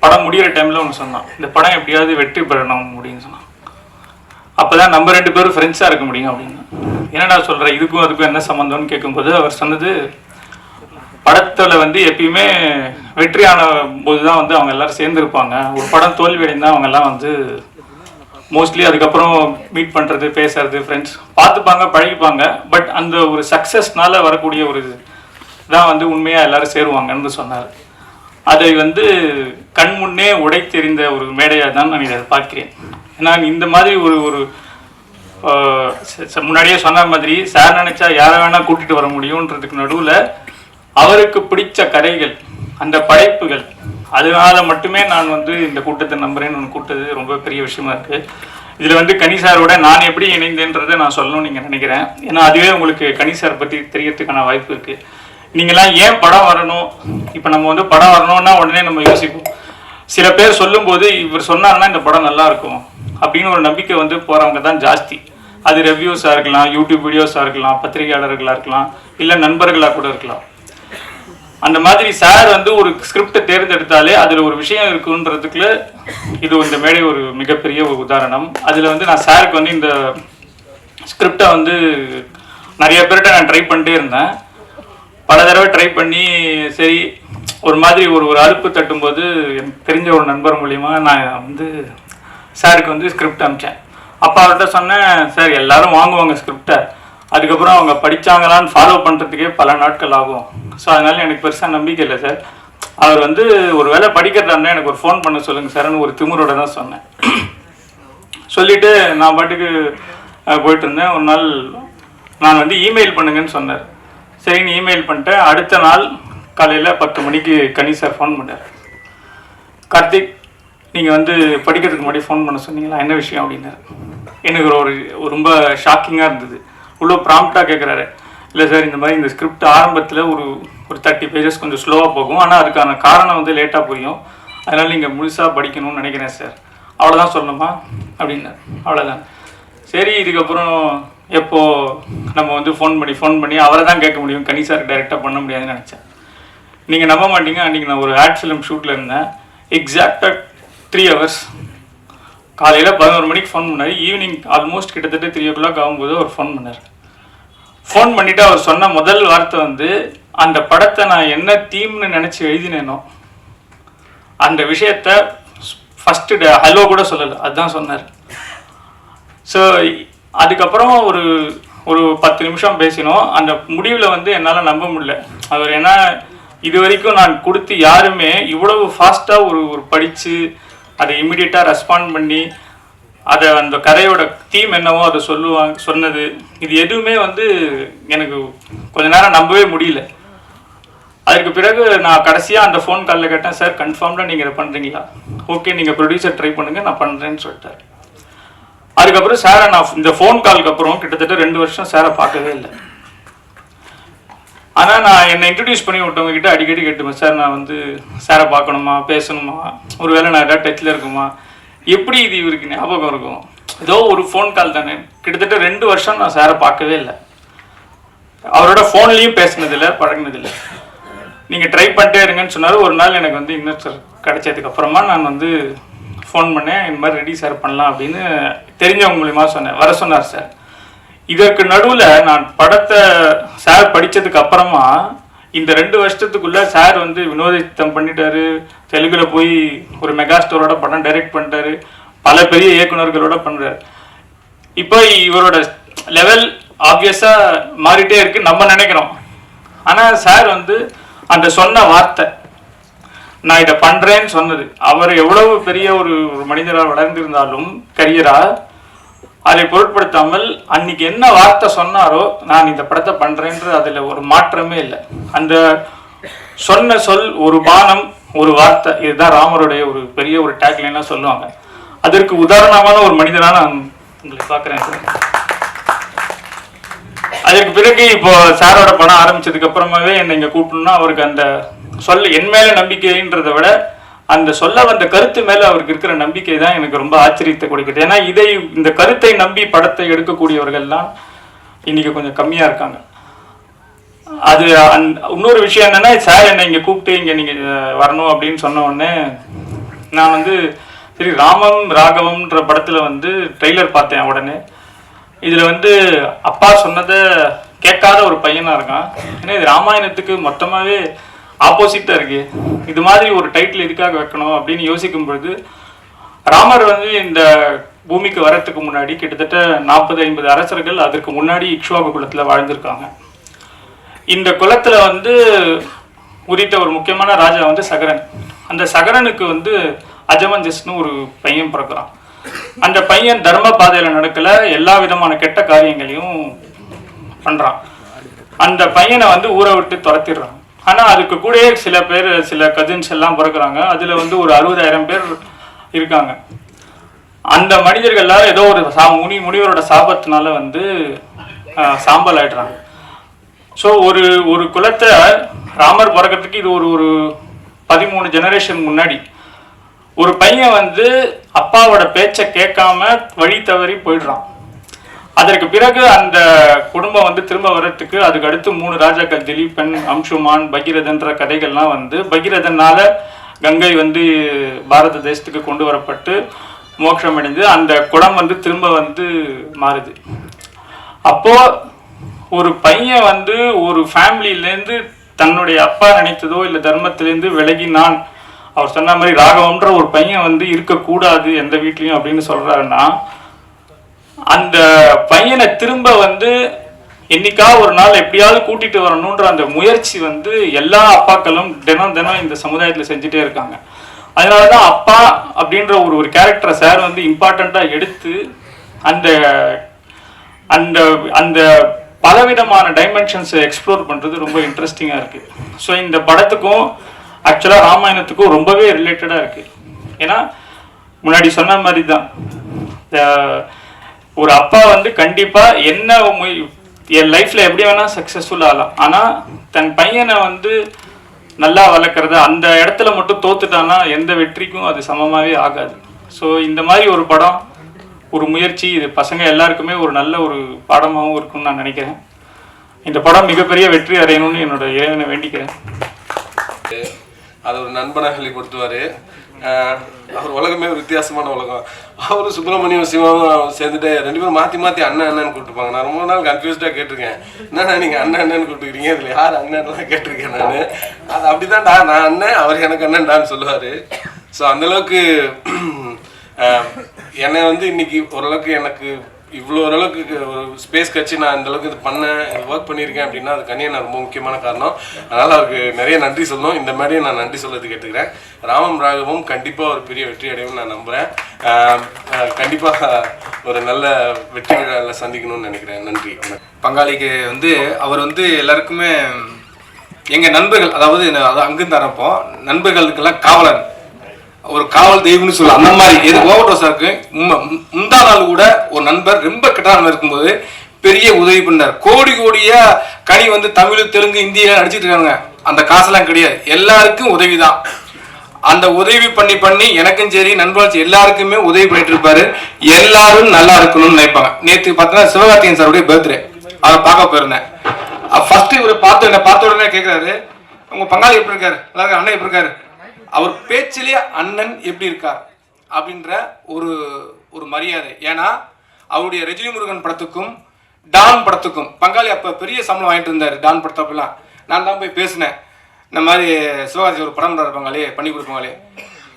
படம் முடிகிற டைமில் ஒன்று சொன்னான், இந்த படம் எப்படியாவது வெற்றி பெறணும் அப்படின்னு சொன்னான். அப்போ தான் நம்ம 2 பேரும் ஃப்ரெண்ட்ஸாக இருக்க முடியும் அப்படின்னு. என்னடா சொல்கிறேன், இதுக்கும் அதுக்கும் என்ன சம்மந்தம்னு கேட்கும்போது அவர் சொன்னது, படத்தில் வந்து எப்பயுமே வெற்றியான போது தான் வந்து அவங்க எல்லோரும் சேர்ந்துருப்பாங்க. ஒரு படம் தோல்வி அடைந்தால் அவங்கெல்லாம் வந்து மோஸ்ட்லி அதுக்கப்புறம் மீட் பண்ணுறது, பேசுறது, ஃப்ரெண்ட்ஸ் பார்த்துப்பாங்க, பழகிப்பாங்க. பட் அந்த ஒரு சக்ஸஸ்னால வரக்கூடிய ஒரு தான் வந்து உண்மையாக எல்லோரும் சேருவாங்கன்னு சொன்னார். அதை வந்து கண் முன்னே உடைத்தெறிந்த ஒரு மேடையாக தான் நான் இதை பார்க்கிறேன். ஏன்னா இந்த மாதிரி ஒரு முன்னாடியே சொன்ன மாதிரி சார் நினச்சா யாரை வேணால் கூட்டிகிட்டு வர முடியுன்றதுக்கு நடுவில் அவருக்கு பிடிச்ச கதைகள், அந்த படைப்புகள், அதனால மட்டுமே நான் வந்து இந்த கூட்டத்தை நம்புறேன்னு ஒன்று கூட்டது ரொம்ப பெரிய விஷயமா இருக்குது. இதில் வந்து கணிசாரோட நான் எப்படி இணைந்தேன்றதை நான் சொல்லணும்னு நீங்கள் நினைக்கிறேன். ஏன்னா அதுவே உங்களுக்கு கணிசார் பற்றி தெரியறதுக்கான வாய்ப்பு இருக்குது. நீங்களாம் ஏன் படம் வரணும், இப்போ நம்ம வந்து படம் வரணும்னா உடனே நம்ம யோசிப்போம். சில பேர் சொல்லும்போது இவர் சொன்னார்னா இந்த படம் நல்லா இருக்கும் அப்படின்னு ஒரு நம்பிக்கை வந்து போகிறவங்க தான் ஜாஸ்தி. அது ரெவ்யூஸாக இருக்கலாம், யூடியூப் வீடியோஸாக இருக்கலாம், பத்திரிகையாளர்களாக இருக்கலாம், இல்லை நண்பர்களாக கூட இருக்கலாம். அந்த மாதிரி சார் வந்து ஒரு ஸ்கிரிப்டை தேர்ந்தெடுத்தாலே அதில் ஒரு விஷயம் இருக்குன்றதுக்குள்ள இது இந்த மேடை ஒரு மிகப்பெரிய ஒரு உதாரணம். அதில் வந்து நான் சாருக்கு வந்து இந்த ஸ்கிரிப்டை வந்து நிறைய பேர்கிட்ட நான் ட்ரை பண்ணிட்டே இருந்தேன். பல தடவை ட்ரை பண்ணி சரி ஒரு மாதிரி ஒரு அலுப்பு தட்டும்போது எனக்கு தெரிஞ்ச ஒரு நண்பர் மூலிமா நான் வந்து சாருக்கு வந்து ஸ்கிரிப்ட் அனுப்பிச்சேன். அப்போ அவர்கிட்ட சொன்னேன், சார் எல்லாரும் வாங்குவாங்க ஸ்கிரிப்டை, அதுக்கப்புறம் அவங்க படித்தாங்களான்னு ஃபாலோ பண்ணுறதுக்கே பல நாட்கள் ஆகும். ஸோ அதனால் எனக்கு பெருசாக நம்பிக்கை இல்லை சார். அவர் வந்து ஒரு வேளை படிக்கிறதா இருந்தால் எனக்கு ஒரு ஃபோன் பண்ண சொல்லுங்கள் சார்னு ஒரு திமுறோட தான் சொன்னேன். சொல்லிவிட்டு நான் பாட்டுக்கு போயிட்டு இருந்தேன். ஒரு நாள் நான் வந்து இமெயில் பண்ணுங்கன்னு சொன்னார். சரின்னு இமெயில் பண்ணிட்டேன். அடுத்த நாள் காலையில் 10 மணிக்கு கனி சார் ஃபோன் பண்ணார். கார்த்திக், நீங்கள் வந்து படிக்கிறதுக்கு முன்னாடி ஃபோன் பண்ண சொன்னீங்களா, என்ன விஷயம் அப்படின்னாரு. எனக்கு ஒரு ரொம்ப ஷாக்கிங்காக இருந்தது. இவ்வளோ ப்ராம்ப்டாக கேட்குறாரு. இல்லை சார், இந்த மாதிரி இந்த ஸ்கிரிப்ட் ஆரம்பத்தில் ஒரு 30 பேஜஸ் கொஞ்சம் ஸ்லோவாக போகும், ஆனால் அதுக்கான காரணம் வந்து லேட்டாக புரியும், அதனால் நீங்கள் முழுசாக படிக்கணும்னு நினைக்கிறேன் சார். அவ்வளோதான் சொல்லணுமா அப்படின்னாரு. அவ்வளோதான். சரி, இதுக்கப்புறம் எப்போது நம்ம வந்து ஃபோன் பண்ணி அவரை தான் கேட்க முடியும், கனி சார் டைரெக்டாக பண்ண முடியாதுன்னு நினச்சேன். நீங்கள் நம்ப மாட்டீங்க, அன்றைக்கி நான் ஒரு ஆட் ஃபிலிம் ஷூட்டில் இருந்தேன். எக்ஸாக்டாக 3 hours. காலையில் 11 மணிக்கு ஃபோன் பண்ணார். ஈவினிங் ஆல்மோஸ்ட் கிட்டத்தட்ட 3 o'clock ஆகும்போது அவர் ஃபோன் பண்ணார். ஃபோன் பண்ணிவிட்டு அவர் சொன்ன முதல் வார்த்தை வந்து, அந்த படத்தை நான் என்ன தீம்னு நினச்சி எழுதினேனோ அந்த விஷயத்த ஃபஸ்ட்டு ஹலோ கூட சொல்லலை, அதுதான் சொன்னார். ஸோ அதுக்கப்புறம் ஒரு 10 நிமிஷம் பேசினோம். அந்த முடிவில் வந்து என்னால் நம்ப முடியல. அவர் ஏன்னா இது வரைக்கும் நான் கொடுத்து யாருமே இவ்வளவு ஃபாஸ்ட்டாக ஒரு படித்து அதை இம்மிடியட்டாக ரெஸ்பாண்ட் பண்ணி அதை அந்த கதையோட தீம் என்னவோ அதை சொன்னது இது எதுவுமே வந்து எனக்கு கொஞ்ச நேரம் நம்பவே முடியல. அதுக்கு பிறகு நான் கடைசியாக அந்த ஃபோன் காலில் கேட்டேன், சார் கன்ஃபார்ம்டாக நீங்கள் இதை பண்ணுறீங்களா? ஓகே, நீங்கள் ப்ரொடியூசர் ட்ரை பண்ணுங்கள், நான் பண்ணுறேன்னு சொல்லிட்டார். அதுக்கப்புறம் சாரை நான் இந்த ஃபோன் காலுக்கு அப்புறம் கிட்டத்தட்ட 2 வருஷம் சாரை பார்க்கவே இல்லை. ஆனால் நான் என்னை இன்ட்ரடியூஸ் பண்ணி விட்டவங்க கிட்ட அடிக்கடி கேட்டுப்பேன், சார் நான் வந்து சாரை பார்க்கணுமா, பேசணுமா, ஒரு வேளை நான் எதாவது டச்சில் இருக்குமா, எப்படி இது இவருக்கு ஞாபகம் இருக்கும், ஏதோ ஒரு ஃபோன் கால் தானே. கிட்டத்தட்ட 2 வருஷம் நான் சாரை பார்க்கவே இல்லை, அவரோட ஃபோன்லேயும் பேசினதில்லை, பழகினதில்லை. நீங்கள் ட்ரை பண்ணிட்டே இருங்கன்னு சொன்னார். ஒரு நாள் எனக்கு வந்து இன்னொரு கிடைச்சதுக்கப்புறமா நான் வந்து ஃபோன் பண்ணேன், இந்த மாதிரி ரெடி சார் பண்ணலாம் அப்படின்னு தெரிஞ்சவங்க மூலிமா சொன்னேன். வர சொன்னார் சார். இதற்கு நடுவில் நான் படத்தை சார் படித்ததுக்கு அப்புறமா இந்த 2 வருஷத்துக்குள்ள சார் வந்து வினோதித்தம் பண்ணிட்டாரு, தெலுங்குல போய் ஒரு மெகா ஸ்டோரோட படம் டைரக்ட் பண்ணிட்டாரு, பல பெரிய இயக்குனர்களோட பண்றாரு. இப்போ இவரோட லெவல் ஆப்வியஸா மாறிட்டே இருக்கு நம்ம நினைக்கிறோம். ஆனா சார் வந்து அந்த சொன்ன வார்த்தை, நான் இதை பண்றேன்னு சொன்னது, அவர் எவ்வளவு பெரிய ஒரு மனிதராக வளர்ந்திருந்தாலும் கரியரா அதை பொருட்படுத்தாமல் அன்னைக்கு என்ன வார்த்தை சொன்னாரோ, நான் இந்த படத்தை பண்றேன்ற அதுல ஒரு மாற்றமே இல்லை. அந்த சொன்ன சொல் ஒரு பானம், ஒரு வார்த்தை, இதுதான் ராமருடைய ஒரு பெரிய ஒரு டேக்லைனா சொல்லுவாங்க. அதற்கு உதாரணமான ஒரு மனிதனா நான் உங்களை பார்க்குறேன் சார். அதுக்கு பிறகு இப்போ சாரோட படம் ஆரம்பிச்சதுக்கு அப்புறமாவே என்னை இங்கே கூப்பிடணும்னா அவருக்கு அந்த சொல்ல என் மேல நம்பிக்கைன்றதை விட அந்த சொல்ல வந்த கருத்து மேல அவருக்கு இருக்கிற நம்பிக்கை தான் எனக்கு ரொம்ப ஆச்சரியத்தை கொடுக்குது. ஏன்னா இந்த கருத்தை நம்பி படத்தை எடுக்கக்கூடியவர்கள்லாம் இன்னைக்கு கொஞ்சம் கம்மியா இருக்காங்க. அது இன்னொரு விஷயம் என்னன்னா, சார் என்னை இங்க கூப்பிட்டு இங்க நீங்க வரணும் அப்படின்னு சொன்ன உடனே நான் வந்து சரி ராமம் ராகவம்ன்ற படத்துல வந்து ட்ரெய்லர் பார்த்தேன். உடனே இதுல வந்து அப்பா சொன்னதை கேட்காத ஒரு பையனா இருக்கான். ஏன்னா இது ராமாயணத்துக்கு மொத்தமாவே ஆப்போசிட்டா இருக்கு. இது மாதிரி ஒரு டைட்டில் எதுக்காக வைக்கணும் அப்படின்னு யோசிக்கும் பொழுது, ராமர் வந்து இந்த பூமிக்கு வரத்துக்கு முன்னாடி கிட்டத்தட்ட 40-50 அரசர்கள் அதற்கு முன்னாடி இக்ஷ்வாகு குலத்துல வாழ்ந்திருக்காங்க. இந்த குலத்துல வந்து உரித்த ஒரு முக்கியமான ராஜா வந்து சகரன். அந்த சகரனுக்கு வந்து அஜமஞ்சஸ்னு ஒரு பையன் பிறக்கிறான். அந்த பையன் தர்ம பாதையில நடக்கல, எல்லா விதமான கெட்ட காரியங்களையும் பண்றான். அந்த பையனை வந்து ஊரை விட்டு துரத்திடுறான். ஆனா அதுக்கு கூட சில பேர், சில கசின்ஸ் எல்லாம் பிறக்கிறாங்க. அதுல வந்து ஒரு 60,000 பேர் இருக்காங்க. அந்த மனிதர்கள்ல ஏதோ ஒரு முனிவரோட சாபத்தினால வந்து சாம்பல் ஆயிடுறாங்க. ஸோ ஒரு குலத்தை ராமர் பிறக்கிறதுக்கு இது ஒரு 13 ஜெனரேஷன் முன்னாடி ஒரு பையன் வந்து அப்பாவோட பேச்சை கேட்காம வழி தவறி போயிடுறான். அதற்கு பிறகு அந்த குடும்பம் வந்து திரும்ப வர்றதுக்கு அதுக்கு அடுத்து 3 ராஜாக்கள், திலீபன், அம்சுமான், பகீரதன்ற கதைகள்லாம் வந்து பகீரதனால கங்கை வந்து பாரத தேசத்துக்கு கொண்டு வரப்பட்டு மோட்சம் அடைந்து அந்த குடம் வந்து திரும்ப வந்து மாறுது. அப்போ ஒரு பையன் வந்து ஒரு ஃபேமிலியிலேருந்து தன்னுடைய அப்பா நினைத்ததோ இல்லை தர்மத்திலேருந்து விலகினான், அவர் சொன்ன மாதிரி ராகவம்ன்ற ஒரு பையன் வந்து இருக்கக்கூடாது எந்த வீட்லையும் அப்படின்னு சொல்றாருன்னா, அந்த பையனை திரும்ப வந்து என்னைக்கா ஒரு நாள் எப்படியாவது கூட்டிட்டு வரணுன்ற அந்த முயற்சி வந்து எல்லா அப்பாக்களும் தினம் இந்த சமுதாயத்தில் செஞ்சுட்டே இருக்காங்க. அதனாலதான் அப்பா அப்படின்ற ஒரு கேரக்டரை சார் வந்து இம்பார்ட்டண்டா எடுத்து அந்த அந்த அந்த பலவிதமான டைமென்ஷன்ஸை எக்ஸ்ப்ளோர் பண்றது ரொம்ப இன்ட்ரெஸ்டிங்கா இருக்கு. ஸோ இந்த படத்துக்கும் ஆக்சுவலா ராமாயணத்துக்கும் ரொம்பவே ரிலேட்டடா இருக்கு. ஏன்னா முன்னாடி சொன்ன மாதிரி தான் ஒரு அப்பா வந்து கண்டிப்பா என்ன என் லைஃப்ல எப்படி வேணா சக்சஸ்ஃபுல் ஆகலாம், ஆனா தன் பையனை வந்து நல்லா வளர்க்குறது அந்த இடத்துல மட்டும் தோத்துட்டான்னா எந்த வெற்றிக்கும் அது சமமாவே ஆகாது. ஸோ இந்த மாதிரி ஒரு படம், ஒரு முயற்சி, இது பசங்க எல்லாருக்குமே ஒரு நல்ல ஒரு பாடமாகவும் இருக்கும்னு நான் நினைக்கிறேன். இந்த படம் மிகப்பெரிய வெற்றி அடையணும்னு என்னோட இறைவனை வேண்டிக்கிறேன். அது ஒரு நண்பனாக வெளிப்படுத்துவார். அவர் உலகமே ஒரு வித்தியாசமான உலகம். அவரும் சுப்பிரமணியம் சிவாவும் சேர்ந்துட்டு 2 பேரும் மாற்றி அண்ணன் அண்ணன்னு கூப்பிட்டுப்பாங்க. நான் ரொம்ப நாள் கன்ஃபியூஸ்டாக கேட்டிருக்கேன், என்னண்ணா நீங்கள் அண்ணன் அண்ணன்னு கூப்பிட்டுக்கிறீங்க, இதில் யார் அண்ணன்லாம் கேட்டிருக்கேன் நான். அது அப்படி தான்டா, நான் அண்ணன், அவர் எனக்கு அண்ணன்டான்னு சொல்லுவார். ஸோ அந்தளவுக்கு என்னை வந்து இன்னைக்கு ஓரளவுக்கு எனக்கு இவ்வளோ ஓரளவுக்கு ஒரு ஸ்பேஸ் கட்சி நான் இந்தளவுக்கு இது பண்ணேன், இது ஒர்க் பண்ணியிருக்கேன் அப்படின்னா அது கனியா நான் ரொம்ப முக்கியமான காரணம். அதனால் அவருக்கு நிறைய நன்றி சொல்லணும். இந்த மாதிரியே நான் நன்றி சொல்லது கேட்டுக்கிறேன். ராமம் ராகவம் கண்டிப்பாக ஒரு பெரிய வெற்றி அடையும் நான் நம்புகிறேன். கண்டிப்பாக ஒரு நல்ல வெற்றி விழாவில் சந்திக்கணும்னு நினைக்கிறேன். நன்றி. பங்காளிக்கு வந்து அவர் வந்து எல்லாருக்குமே எங்கள் நண்பர்கள், அதாவது அங்கிருந்து ஆரம்பிப்போம், நண்பர்களுக்கெல்லாம் காவலன், ஒரு காவல் தெய்வம்னு சொல்லலாம். அந்த மாதிரி எது ஓவர்டோ சாருக்கு முந்தா நாள் கூட ஒரு நண்பர் ரொம்ப கெட்டான இருக்கும்போது பெரிய உதவி பண்ணார். கோடியா கனி வந்து தமிழ், தெலுங்கு, இந்தியில நடிச்சிட்டு இருக்காங்க. அந்த காசெல்லாம் கிடையாது, எல்லாருக்கும் உதவி தான். அந்த உதவி பண்ணி எனக்கும் சரி நண்பர்கள் எல்லாருக்குமே உதவி பண்ணிட்டு இருப்பாரு. எல்லாரும் நல்லா இருக்கணும்னு நினைப்பாங்க. நேற்று பார்த்தீங்கன்னா சிவகார்த்திகேயன் சாருடைய பர்த்டே, அதை பார்க்க போயிருந்தேன். ஃபர்ஸ்ட் இவரை பார்த்த உடனே கேட்கிறாரு, உங்க பங்காளி எப்படி இருக்காரு, எல்லாருக்கும் அண்ணன் எப்படி இருக்காரு, அவர் பேச்சிலேயே அண்ணன் எப்படி இருக்கார் அப்படின்ற ஒரு மரியாதை. ஏன்னா அவருடைய ரஜினி முருகன் படத்துக்கும் டான் படத்துக்கும் பங்காளி அப்போ பெரிய சம்பளம் வாங்கிட்டு இருந்தார். டான் படத்தப்பெல்லாம் நான் தான் போய் பேசினேன். இந்த மாதிரி சிவகாசி ஒரு படம் பங்காளி பண்ணி கொடுப்பாங்களே,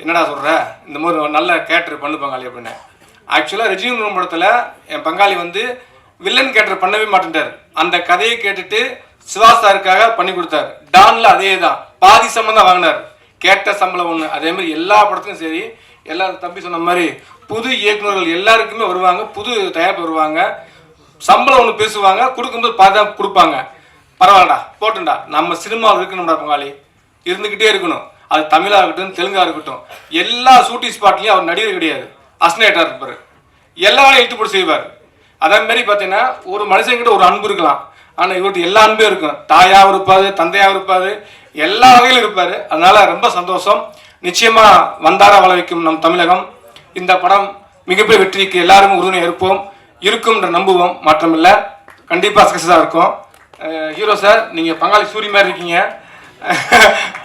என்னடா சொல்கிற, இந்த மாதிரி ஒரு நல்ல கேரக்டர் பண்ணு பங்காளி அப்படின்னு. ஆக்சுவலாக ரஜினி படத்தில் என் பங்காளி வந்து வில்லன் கேரக்டர் பண்ணவே மாட்டேன்ட்டார். அந்த கதையை கேட்டுட்டு சிவா சாருக்காக பண்ணி கொடுத்தார். டான்ல அதே தான், பாதி சம்பளம் தான் வாங்கினார், கேட்ட சம்பளம் ஒன்று. அதே மாதிரி எல்லா படத்துக்கும் சரி, எல்லா தம்பி சொன்ன மாதிரி புது இயக்குநர்கள் எல்லாருக்குமே வருவாங்க, புது தயாரிப்பு வருவாங்க, சம்பளம் ஒன்று பேசுவாங்க, கொடுக்கும்போது பாதி தான் கொடுப்பாங்க. பரவாயில்லடா போட்டுண்டா, நம்ம சினிமாவில் இருக்கணும்டா பங்காளி, இருந்துக்கிட்டே இருக்கணும். அது தமிழாக இருக்கட்டும் தெலுங்காக இருக்கட்டும், எல்லா ஷூட்டிங் ஸ்பாட்லேயும் அவர் நடிகர் கிடையாது, அஸ்னேட்டராக இருப்பார், எல்லா வேலையும் இழுத்து போட்டு செய்வார். அதே மாதிரி பார்த்தீங்கன்னா ஒரு மனுஷங்கிட்ட ஒரு அன்பு இருக்கலாம், ஆனால் இவர்கிட்ட எல்லா அன்பும் இருக்கும். தாயாகவும் இருப்பார், தந்தையாகவும் இருப்பார், எல்லா வகையிலும் இருப்பார். அதனால ரொம்ப சந்தோஷம். நிச்சயமாக வந்தாரா வள வைக்கும் நம் தமிழகம். இந்த படம் மிகப்பெரிய வெற்றிக்கு எல்லாருமே உறுதுணையாக இருப்போம், இருக்கும்ன்ற நம்புவோம், மாற்றமில்லை. கண்டிப்பாக சக்ஸஸாக இருக்கும். ஹீரோ சார், நீங்கள் பங்காளி சூரிய மாதிரி இருக்கீங்க.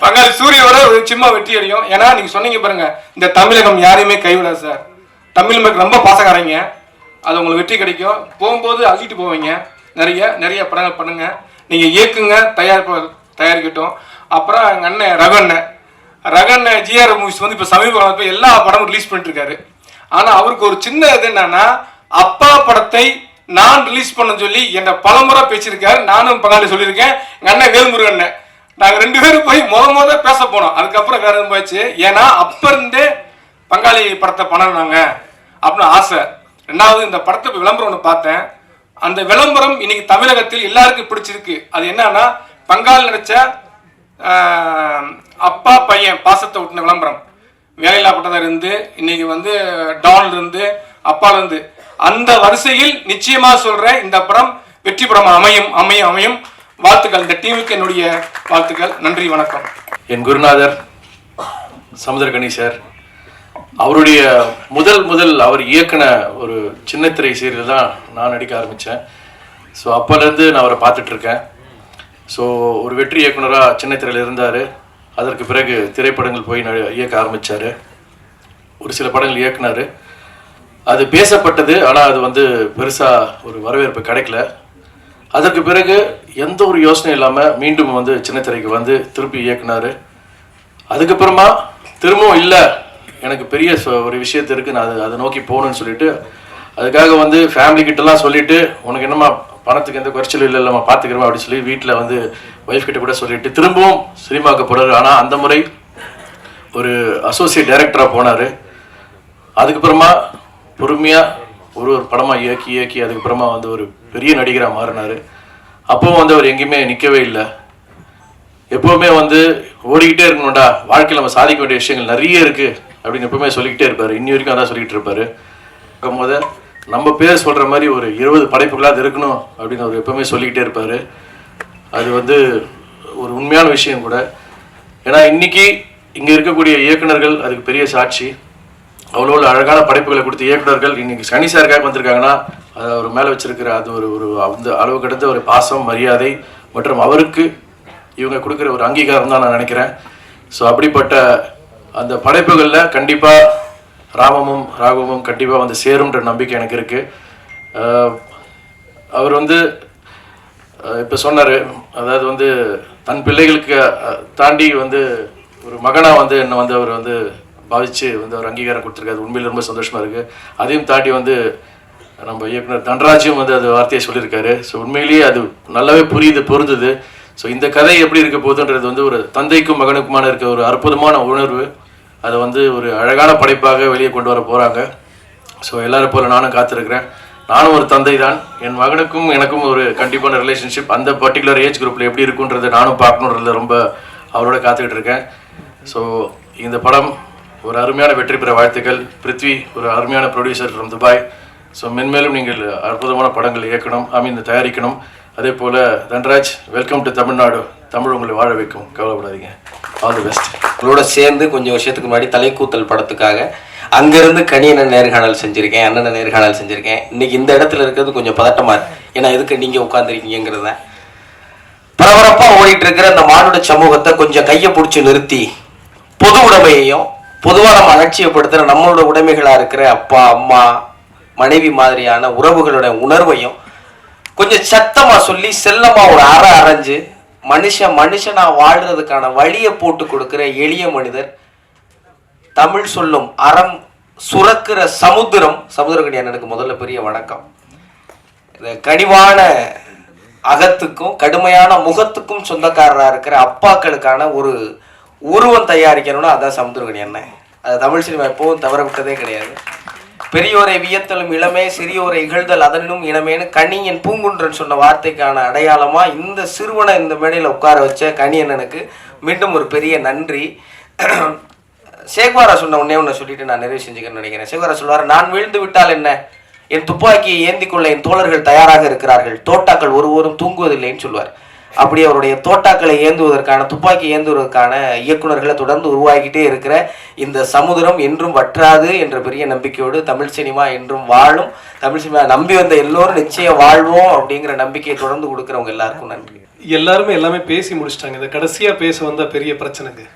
பங்காளி சூரியோட ஒரு சின்ன வெற்றி அடையும். ஏன்னா நீங்கள் சொன்னீங்க பாருங்க, இந்த தமிழகம் யாரையுமே கைவிடாது சார். தமிழ் மக்கள் ரொம்ப பாசக்காரங்க, அது உங்களுக்கு வெற்றி கிடைக்கும். போகும்போது அள்ளிட்டு போவீங்க. நிறைய நிறைய படங்கள் பண்ணுங்க, நீங்கள் இயக்குங்க, தயாரிக்கட்டும். அப்புறம் எங்கள் அண்ணன் ரகண்ணன் ஜிஆர் மூவிஸ் வந்து இப்போ சமீப காலத்தில் எல்லா படமும் ரிலீஸ் பண்ணிட்டு இருக்காரு. ஆனால் அவருக்கு ஒரு சின்ன இது என்னன்னா, அப்பா படத்தை நான் ரிலீஸ் பண்ண சொல்லி என்னை பலமுறை பேசியிருக்காரு. நானும் பங்காளி சொல்லியிருக்கேன். எங்கள் அண்ணன் வேல்முருகன் நாங்கள் 2 பேரும் போய் முத பேச போனோம். அதுக்கப்புறம் வேற எதுவும் போயிடுச்சு. ஏன்னா அப்ப இருந்தே பங்காளி படத்தை பண்ணாங்க அப்படின்னு ஆசை. 2வது இந்த படத்தை விளம்பரம் ஒன்று பார்த்தேன். அந்த விளம்பரம் இன்னைக்கு தமிழகத்தில் எல்லாருக்கும் பிடிச்சிருக்கு. அது என்னன்னா, பங்காளி நடிச்ச அப்பா பையன் பாசத்தை விட்டுன விளம்பரம். வேலையில்லா பட்டதாக இருந்து இன்னைக்கு வந்து டான்ல இருந்து அப்பால இருந்து அந்த வரிசையில் நிச்சயமா சொல்றேன், இந்த படம் வெற்றி படம் அமையும் அமையும் அமையும். வாழ்த்துக்கள், இந்த டீமுக்கு என்னுடைய வாழ்த்துக்கள். நன்றி, வணக்கம். என் குருநாதர் சமுத்திரகனி சார், அவருடைய முதல் அவர் இயக்குன ஒரு சின்னத்திரை சீரியல் தான் நான் நடிக்க ஆரம்பித்தேன். ஸோ அப்போலேருந்து நான் அவரை பார்த்துட்ருக்கேன். ஸோ ஒரு வெற்றி இயக்குனராக சின்னத்திரையில் இருந்தார். அதற்கு பிறகு திரைப்படங்கள் போய் இயக்க ஆரம்பித்தார். ஒரு சில படங்கள் இயக்குனார். அது பேசப்பட்டது, ஆனால் அது வந்து பெருசாக ஒரு வரவேற்பு கிடைக்கல. அதற்கு பிறகு எந்த ஒரு யோசனையும் இல்லாமல் மீண்டும் வந்து சின்னத்திரைக்கு வந்து திருப்பி இயக்குனார். அதுக்கப்புறமா திரும்பவும் இல்லை, எனக்கு பெரிய ஒரு விஷயத்து இருக்குது, நான் அதை நோக்கி போகணுன்னு சொல்லிட்டு அதுக்காக வந்து ஃபேமிலி கிட்டலாம் சொல்லிவிட்டு, உனக்கு என்னம்மா பணத்துக்கு எந்த குறைச்சலும் இல்லை, இல்லைம்மா பார்த்துக்கிறோமா அப்படின்னு சொல்லி வீட்டில் வந்து ஒய்ஃப் கிட்ட கூட சொல்லிட்டு திரும்பவும் சினிமாவுக்கு போகிறாரு. ஆனால் அந்த முறை ஒரு அசோசியேட் டைரக்டராக போனார். அதுக்கப்புறமா பொறுமையாக ஒரு படமாக இயக்கி அதுக்கப்புறமா வந்து ஒரு பெரிய நடிகராக மாறினார். அப்போவும் வந்து அவர் எங்கேயுமே நிற்கவே இல்லை. எப்போவுமே வந்து ஓடிக்கிட்டே இருக்கணும்டா, வாழ்க்கையில் நம்ம சாதிக்க வேண்டிய விஷயங்கள் நிறைய இருக்குது அப்படின்னு எப்பவுமே சொல்லிக்கிட்டே இருப்பார். இன்னி வரைக்கும் அதான் சொல்லிகிட்டு இருப்பார். போது நம்ம பேர் சொல்கிற மாதிரி ஒரு 20 படைப்புகளாக இருக்கணும் அப்படின்னு அவர் எப்பவுமே சொல்லிக்கிட்டே இருப்பார். அது வந்து ஒரு உண்மையான விஷயம் கூட. ஏன்னா இன்றைக்கி இங்கே இருக்கக்கூடிய இயக்குநர்கள் அதுக்கு பெரிய சாட்சி. அவ்வளோ அழகான படைப்புகளை கொடுத்த இயக்குநர்கள் இன்றைக்கி சனி சாருக்காக வந்திருக்காங்கன்னா அது அவர் மேலே வச்சிருக்கிற அது ஒரு அந்த அளவு கடந்த ஒரு பாசம், மரியாதை மற்றும் அவருக்கு இவங்க கொடுக்குற ஒரு அங்கீகாரம் தான் நான் நினைக்கிறேன். ஸோ அப்படிப்பட்ட அந்த படைப்புகளில் கண்டிப்பாக ராமமும் ராகவமும் கண்டிப்பாக வந்து சேரும்ன்ற நம்பிக்கை எனக்கு இருக்குது. அவர் வந்து இப்போ சொன்னார், அதாவது வந்து தன் பிள்ளைகளுக்கு தாண்டி வந்து ஒரு மகனாக வந்து என்னை வந்து அவர் வந்து பாதித்து வந்து அவர் அங்கீகாரம் கொடுத்துருக்காரு. உண்மையில் ரொம்ப சந்தோஷமாக இருக்குது. அதையும் தாண்டி வந்து நம்ம இயக்குனர் தன்ராஜும் வந்து அது வார்த்தையை சொல்லியிருக்காரு. ஸோ உண்மையிலேயே அது நல்லாவே பொருந்தது. ஸோ இந்த கதை எப்படி இருக்க போகுதுன்றது வந்து ஒரு தந்தைக்கும் மகனுக்குமான இருக்க ஒரு அற்புதமான உணர்வு. அதை வந்து ஒரு அழகான படைப்பாக வெளியே கொண்டு வர போகிறாங்க. ஸோ எல்லாரும் போல் நானும் காத்திருக்கிறேன். நானும் ஒரு தந்தை தான். என் மகனுக்கும் எனக்கும் ஒரு கண்டிப்பான ரிலேஷன்ஷிப் அந்த பர்டிகுலர் ஏஜ் குரூப்பில் எப்படி இருக்குன்றதை நானும் பார்க்கணுன்றத ரொம்ப அவரோட காத்துக்கிட்டு இருக்கேன். ஸோ இந்த படம் ஒரு அருமையான வெற்றி பெற வாழ்த்துக்கள். பிருத்வி ஒரு அருமையான ப்ரொடியூசர் ஃப்ரம் துபாய். ஸோ மென்மேலும் நீங்கள் அற்புதமான படங்கள் இயக்கணும், தயாரிக்கணும். அதே போல் தன்ராஜ், வெல்கம் டு தமிழ்நாடு. தமிழ் உங்களை வாழ வைக்கும், கவலைப்படாதீங்க. All the best. உங்களோட சேர்ந்து கொஞ்சம் வருஷத்துக்கு முன்னாடி தலைக்கூத்தல் படத்துக்காக அங்கேருந்து கனியனை நேர்காணல் செஞ்சுருக்கேன், அண்ணனை நேர்காணல் செஞ்சுருக்கேன். இன்றைக்கி இந்த இடத்துல இருக்கிறது கொஞ்சம் பதட்டமாக இருக்கு. ஏன்னா எதுக்கு நீங்கள் உட்காந்துருக்கீங்கிறது தான். பரபரப்பாக ஓடிட்டு இருக்கிற அந்த மானுட சமூகத்தை கொஞ்சம் கையை பிடிச்சி நிறுத்தி பொது உடைமையையும் பொதுவாக நம்ம அலட்சியப்படுத்துகிற நம்மளோட உடைமைகளாக இருக்கிற அப்பா அம்மா மனைவி மாதிரியான உறவுகளோட உணர்வையும் கொஞ்சம் சத்தமாக சொல்லி செல்லமாக ஒரு அரைஞ்சு மனுஷனா வாழ்றதுக்கான வழியை போட்டு கொடுக்கிற எளிய மனிதர், தமிழ் சொல்லும் அறம் சுரக்கிற சமுத்திரக்கணி அண்ணனுக்கு முதல்ல பெரிய வணக்கம். இந்த கனிவான அகத்துக்கும் கடுமையான முகத்துக்கும் சொந்தக்காரராக இருக்கிற அப்பாக்களுக்கான ஒரு உருவம் தயாரிக்கணும்னா அதான் சமுத்திரக்கணி அண்ணன். அது தமிழ் சினிமா எப்பவும் தவற விட்டதே கிடையாது. பெரியோரை வியத்தலும் இளமே, சிறியோரை இகழ்தல் அதனும் இளமேன்னு கணியன் பூங்குன்றன் சொன்ன வார்த்தைக்கான அடையாளமா இந்த சிறுவனை இந்த மேடையில் உட்கார வச்ச கணியண்ணனுக்கு மீண்டும் ஒரு பெரிய நன்றி. சேகுவாரா சொன்ன ஒன்னே சொல்லிட்டு நான் நிறைவு செஞ்சுக்கணும்னு நினைக்கிறேன். சேகுவாரா சொல்வார், நான் வீழ்ந்து விட்டால் என்ன, என் துப்பாக்கியை ஏந்தி கொள்ள என் தோழர்கள் தயாராக இருக்கிறார்கள், தோட்டாக்கள் ஒருவரும் தூங்குவதில்லைன்னு சொல்வார். அப்படி அவருடைய தோட்டாக்களை ஏந்துவதற்கான, துப்பாக்கி ஏந்துவதற்கான இயக்குநர்களை தொடர்ந்து உருவாக்கிட்டே இருக்கிற இந்த சமுதிரம் என்றும் வற்றாது என்ற பெரிய நம்பிக்கையோடு தமிழ் சினிமா என்றும் வாழும். தமிழ் சினிமா நம்பி வந்த எல்லோரும் நிச்சயம் வாழ்வோம் அப்படிங்கிற நம்பிக்கையை தொடர்ந்து கொடுக்குறவங்க எல்லாருக்கும் நன்றி. எல்லாமே பேசி முடிச்சிட்டாங்க. இந்த கடைசியா பேச வந்த பெரிய பிரச்சனைங்க,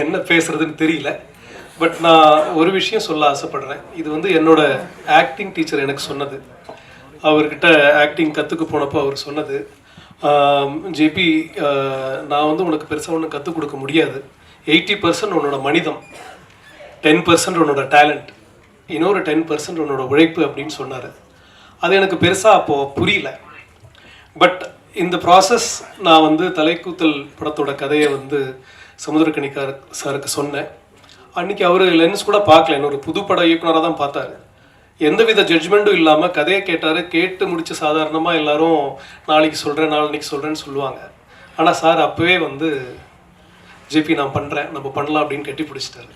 என்ன பேசுறதுன்னு தெரியல. பட் நான் ஒரு விஷயம் சொல்ல ஆசைப்படுறேன். இது என்னோட ஆக்டிங் டீச்சர் எனக்கு சொன்னது. அவர்கிட்ட ஆக்டிங் கற்றுக்க போனப்போ அவர் சொன்னது, ஜேபி, நான் உனக்கு பெருசாக ஒன்றும் கற்றுக் கொடுக்க முடியாது. 80% உன்னோட மனிதம், 10% உன்னோட டேலண்ட், இன்னொரு 10% உன்னோட உழைப்பு அப்படின்னு சொன்னார். அது எனக்கு பெருசாக அப்போது புரியல. பட் இந்த ப்ராசஸ் நான் தலைக்கூத்தல் படத்தோட கதையை சமுத்திரக்கணி சாருக்கு சொன்னேன். அன்றைக்கி அவர் லென்ஸ் கூட பார்க்கல, என்னோட புது பட இயக்குனராக தான் பார்த்தாரு. எந்தவித ஜட்ஜ்மெண்ட்டும் இல்லாமல் கதையை கேட்டார். கேட்டு முடிச்சு சாதாரணமாக எல்லாரும் நாளைக்கு சொல்கிறேன்னு சொல்லுவாங்க. ஆனால் சார் அப்போவே ஜேபி நான் பண்ணுறேன், நம்ம பண்ணலாம் அப்படின்னு கட்டி பிடிச்சிட்டாரு.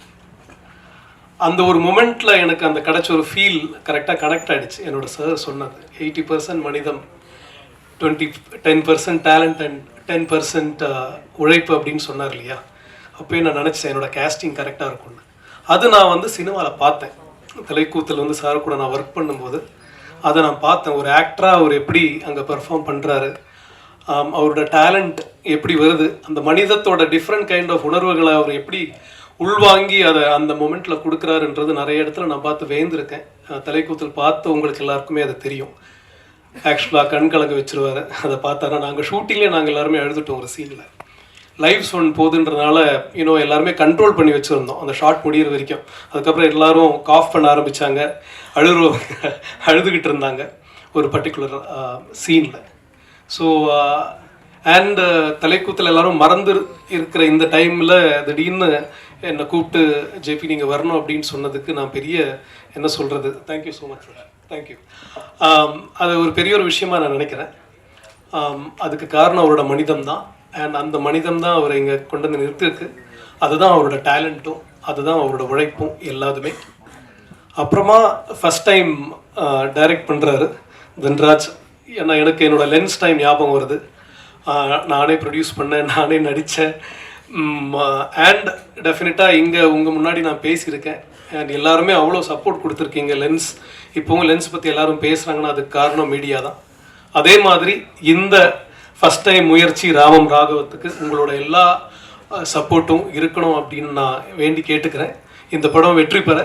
அந்த ஒரு மொமெண்ட்டில் எனக்கு அந்த கிடச்ச ஒரு ஃபீல் கரெக்டாக கனெக்ட் ஆகிடுச்சு. என்னோட சார் சொன்னது 80% மனிதம், 10% டேலண்ட் அண்ட் 10% உழைப்பு அப்படின்னு சொன்னார் இல்லையா. அப்போயே நான் நினச்சேன் என்னோட கேஸ்டிங் கரெக்டாக இருக்கும்னு. அது நான் சினிமாவில் பார்த்தேன். தலைக்கூத்தல் சார் கூட நான் ஒர்க் பண்ணும்போது அதை நான் பார்த்தேன். ஒரு ஆக்டராக அவர் எப்படி அங்கே பெர்ஃபார்ம் பண்ணுறாரு, அவரோட டேலண்ட் எப்படி வருது, அந்த மனிதத்தோட டிஃப்ரெண்ட் கைண்ட் ஆஃப் உணர்வுகளை அவர் எப்படி உள்வாங்கி அதை அந்த மொமெண்ட்டில் கொடுக்குறாருன்றது நிறைய இடத்துல நான் பார்த்து வேந்திருக்கேன். தலைக்கூத்தல் பார்த்து உங்களுக்கு எல்லாருக்குமே அது தெரியும். ஆக்சுவலாக கண் கலங்க வச்சுருவார். அதை பார்த்தாரா நாங்கள் ஷூட்டிங்லேயே நாங்கள் எல்லாருமே அழுதுட்டோம். ஒரு சீனில் லைவ் ஒன் போகுதுன்றதுனால எல்லாருமே கண்ட்ரோல் பண்ணி வச்சுருந்தோம் அந்த ஷார்ட் முடிகிற வரைக்கும். அதுக்கப்புறம் எல்லாரும் காஃப் பண்ண ஆரம்பித்தாங்க, அழுதுகிட்டு இருந்தாங்க ஒரு பர்டிகுலர் சீனில். ஸோ அண்ட் தலைக்கூத்தல் எல்லாரும் மறந்து இருக்கிற இந்த டைமில் திடீர்னு என்னை கூப்பிட்டு ஜேபி நீங்கள் வரணும் அப்படின்னு சொன்னதுக்கு நான் பெரிய என்ன சொல்கிறது, thank you so much sir, thank you. அது ஒரு பெரிய ஒரு விஷயமா நான் நினைக்கிறேன். அதுக்கு காரணம் அவரோட மனிதம் தான். அண்ட் அந்த மனிதம் தான் அவரை இங்கே கொண்டு வந்து நிறுத்திருக்கு. அதுதான் அவரோட டேலண்ட்டும், அதுதான் அவரோட உழைப்பும் எல்லாத்துமே. அப்புறமா ஃபஸ்ட் டைம் டைரக்ட் பண்ணுறாரு தன்ராஜ். ஏன்னா எனக்கு என்னோடய லென்ஸ் டைம் ஞாபகம் வருது. நானே ப்ரொடியூஸ் பண்ணேன், நானே நடித்தேன். அண்ட் டெஃபினட்டாக இங்கே உங்கள் முன்னாடி நான் பேசியிருக்கேன். அண்ட் எல்லாருமே அவ்வளோ சப்போர்ட் கொடுத்துருக்கீங்க. லென்ஸ் இப்போவும் லென்ஸ் பற்றி எல்லோரும் பேசுகிறாங்கன்னா அதுக்கு காரணம் மீடியா தான். அதே மாதிரி இந்த ஃபஸ்ட் டைம் முயற்சி ராமம் ராகவத்துக்கு உங்களோட எல்லா சப்போர்ட்டும் இருக்கணும் அப்படின்னு நான் வேண்டி கேட்டுக்கிறேன். இந்த படம் வெற்றி பெற